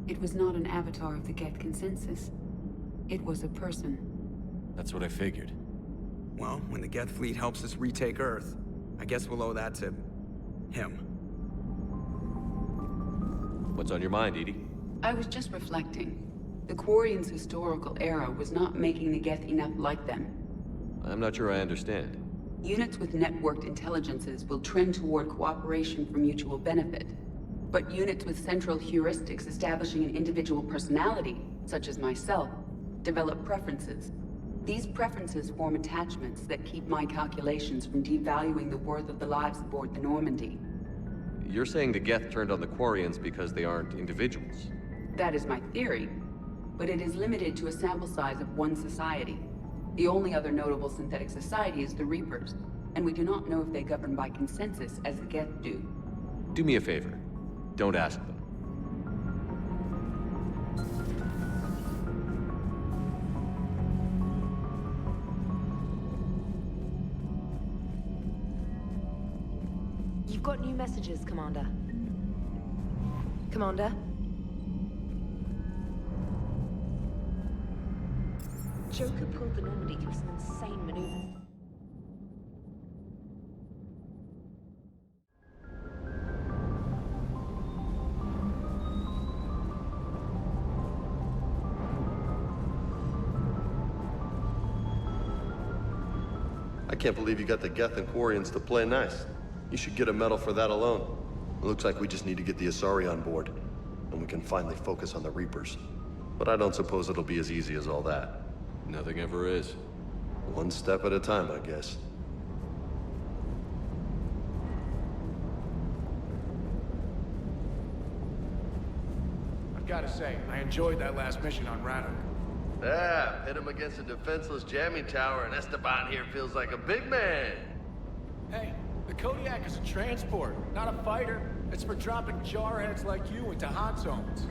it was not an avatar of the Geth consensus. It was a person. That's what I figured. Well, when the Geth fleet helps us retake Earth, I guess we'll owe that to him. What's on your mind, Edie? I was just reflecting. The Quarians' historical era was not making the Geth enough like them. I'm not sure I understand. Units with networked intelligences will trend toward cooperation for mutual benefit. But units with central heuristics establishing an individual personality, such as myself, develop preferences. These preferences form attachments that keep my calculations from devaluing the worth of the lives aboard the Normandy. You're saying the Geth turned on the Quarians because they aren't individuals? That is my theory, but it is limited to a sample size of one society. The only other notable synthetic society is the Reapers, and we do not know if they govern by consensus as the Geth do. Do me a favor. Don't ask them. You've got new messages, Commander. Commander? Joker pulled the Normandy through some insane maneuvers. I can't believe you got the Geth and Quarians to play nice. You should get a medal for that alone. It looks like we just need to get the Asari on board, and we can finally focus on the Reapers. But I don't suppose it'll be as easy as all that. Nothing ever is. One step at a time, I guess. I've gotta say, I enjoyed that last mission on Rannoch. Yeah, pit him against a defenseless jamming tower, and Esteban here feels like a big man. Hey, the Kodiak is a transport, not a fighter. It's for dropping jarheads like you into hot zones.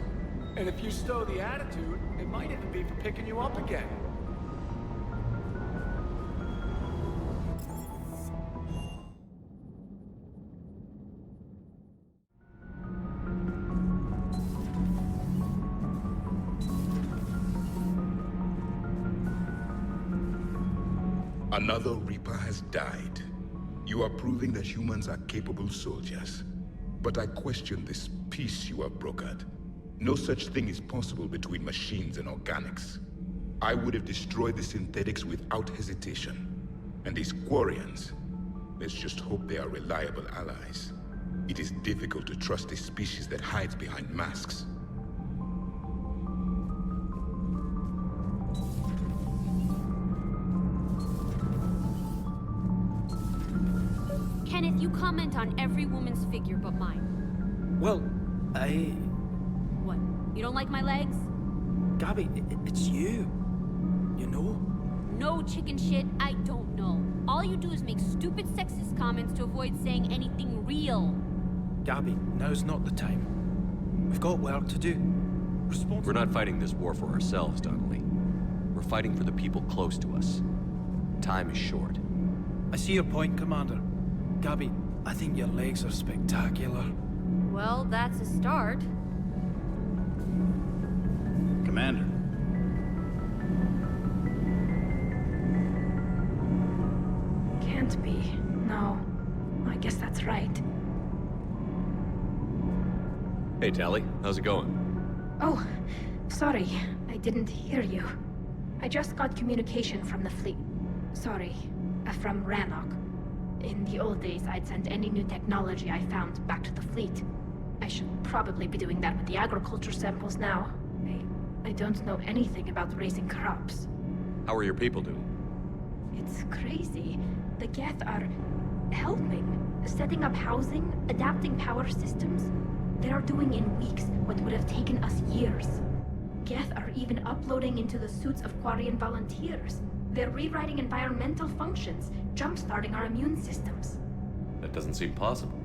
And if you stow the attitude, it might even be for picking you up again. Another Reaper has died. You are proving that humans are capable soldiers. But I question this peace you have brokered. No such thing is possible between machines and organics. I would have destroyed the synthetics without hesitation. And these quarians, let's just hope they are reliable allies. It is difficult to trust a species that hides behind masks. Kenneth, you comment on every woman's figure but mine. Well, What? You don't like my legs? Gabby, it's you. You know? No chicken shit, I don't know. All you do is make stupid sexist comments to avoid saying anything real. Gabby, now's not the time. We've got work to do. We're not fighting this war for ourselves, Donnelly. We're fighting for the people close to us. Time is short. I see your point, Commander. Gabby, I think your legs are spectacular. Well, that's a start. Commander. Can't be. No. I guess that's right. Hey, Tally. How's it going? Oh, sorry. I didn't hear you. I just got communication from the fleet. Sorry. From Rannoch. In the old days, I'd send any new technology I found back to the fleet. I should probably be doing that with the agriculture samples now. I don't know anything about raising crops. How are your people doing? It's crazy. The geth are helping. Setting up housing, adapting power systems. They are doing in weeks what would have taken us years. Geth are even uploading into the suits of Quarian volunteers. They're rewriting environmental functions, jump-starting our immune systems. That doesn't seem possible.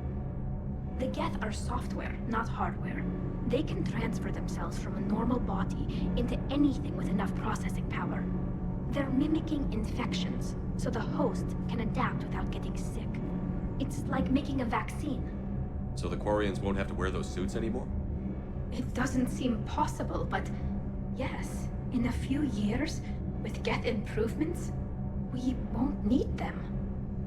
The geth are software, not hardware. They can transfer themselves from a normal body into anything with enough processing power. They're mimicking infections, so the host can adapt without getting sick. It's like making a vaccine. So the Quarians won't have to wear those suits anymore? It doesn't seem possible, but yes, in a few years, with geth improvements, we won't need them.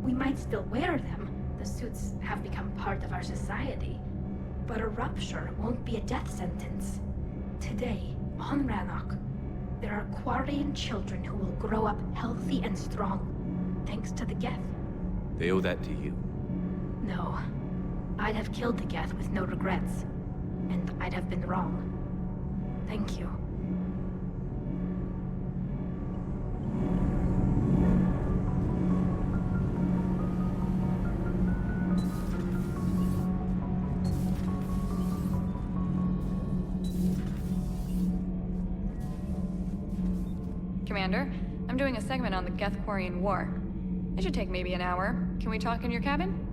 We might still wear them. The suits have become part of our society. But a rupture won't be a death sentence. Today, on Rannoch, there are Quarian children who will grow up healthy and strong, thanks to the geth. They owe that to you. No. I'd have killed the geth with no regrets. And I'd have been wrong. Thank you. Commander, I'm doing a segment on the Geth-Quarian War. It should take maybe an hour. Can we talk in your cabin?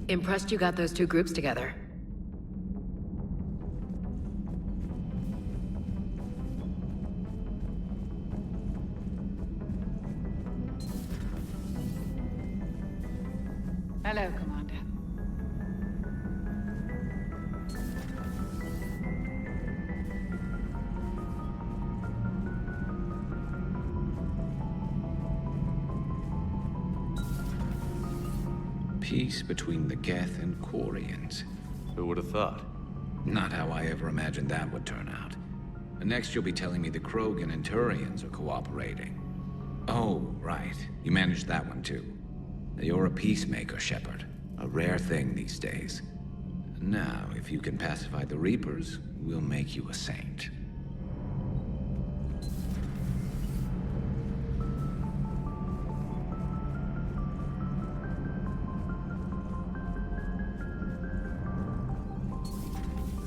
Impressed you got those two groups together. Hello, Commander. Peace between the Geth and Quarians. Who would have thought? Not how I ever imagined that would turn out. Next you'll be telling me the Krogan and Turians are cooperating. Oh, right. You managed that one too. You're a peacemaker, Shepard. A rare thing these days. Now, if you can pacify the Reapers, we'll make you a saint.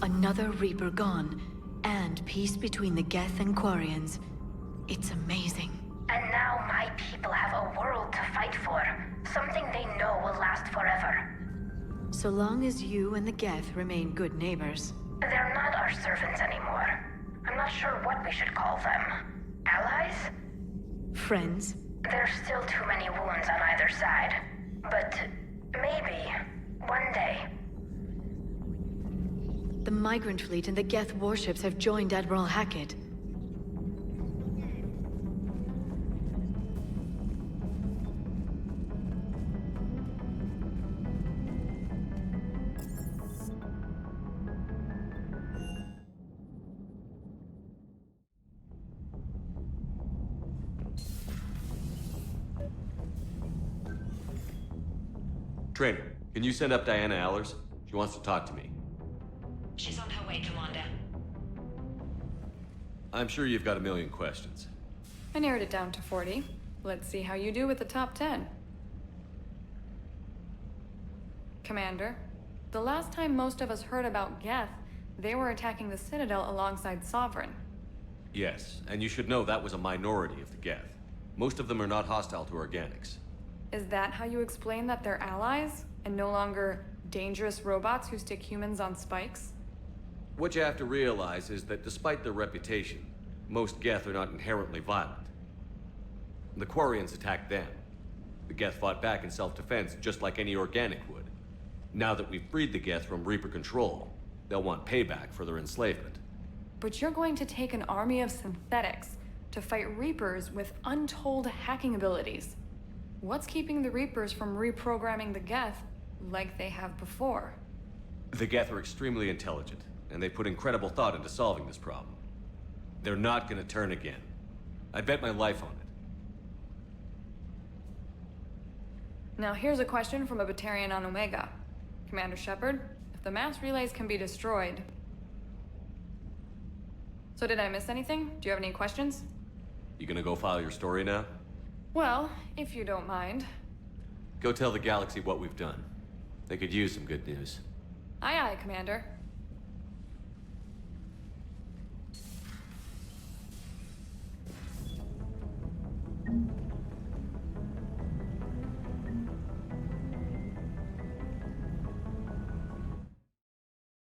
Another Reaper gone, and peace between the Geth and Quarians. It's amazing. And now my people have a world to fight for. Something they know will last forever. So long as you and the Geth remain good neighbors. They're not our servants anymore. I'm not sure what we should call them. Allies? Friends? There's still too many wounds on either side. But maybe migrant fleet and the Geth warships have joined Admiral Hackett. Trainer, can you send up Diana Allers? She wants to talk to me. She's on her way, Commander. I'm sure you've got a million questions. I narrowed it down to 40. Let's see how you do with the top 10. Commander, the last time most of us heard about Geth, they were attacking the Citadel alongside Sovereign. Yes, and you should know that was a minority of the Geth. Most of them are not hostile to organics. Is that how you explain that they're allies, and no longer dangerous robots who stick humans on spikes? What you have to realize is that despite their reputation, most Geth are not inherently violent. The Quarians attacked them. The Geth fought back in self-defense just like any organic would. Now that we've freed the Geth from Reaper control, they'll want payback for their enslavement. But you're going to take an army of synthetics to fight Reapers with untold hacking abilities. What's keeping the Reapers from reprogramming the Geth like they have before? The Geth are extremely intelligent, and they put incredible thought into solving this problem. They're not gonna turn again. I bet my life on it. Now here's a question from a Batarian on Omega. Commander Shepard, if the mass relays can be destroyed... So did I miss anything? Do you have any questions? You gonna go file your story now? Well, if you don't mind. Go tell the galaxy what we've done. They could use some good news. Aye, aye, Commander.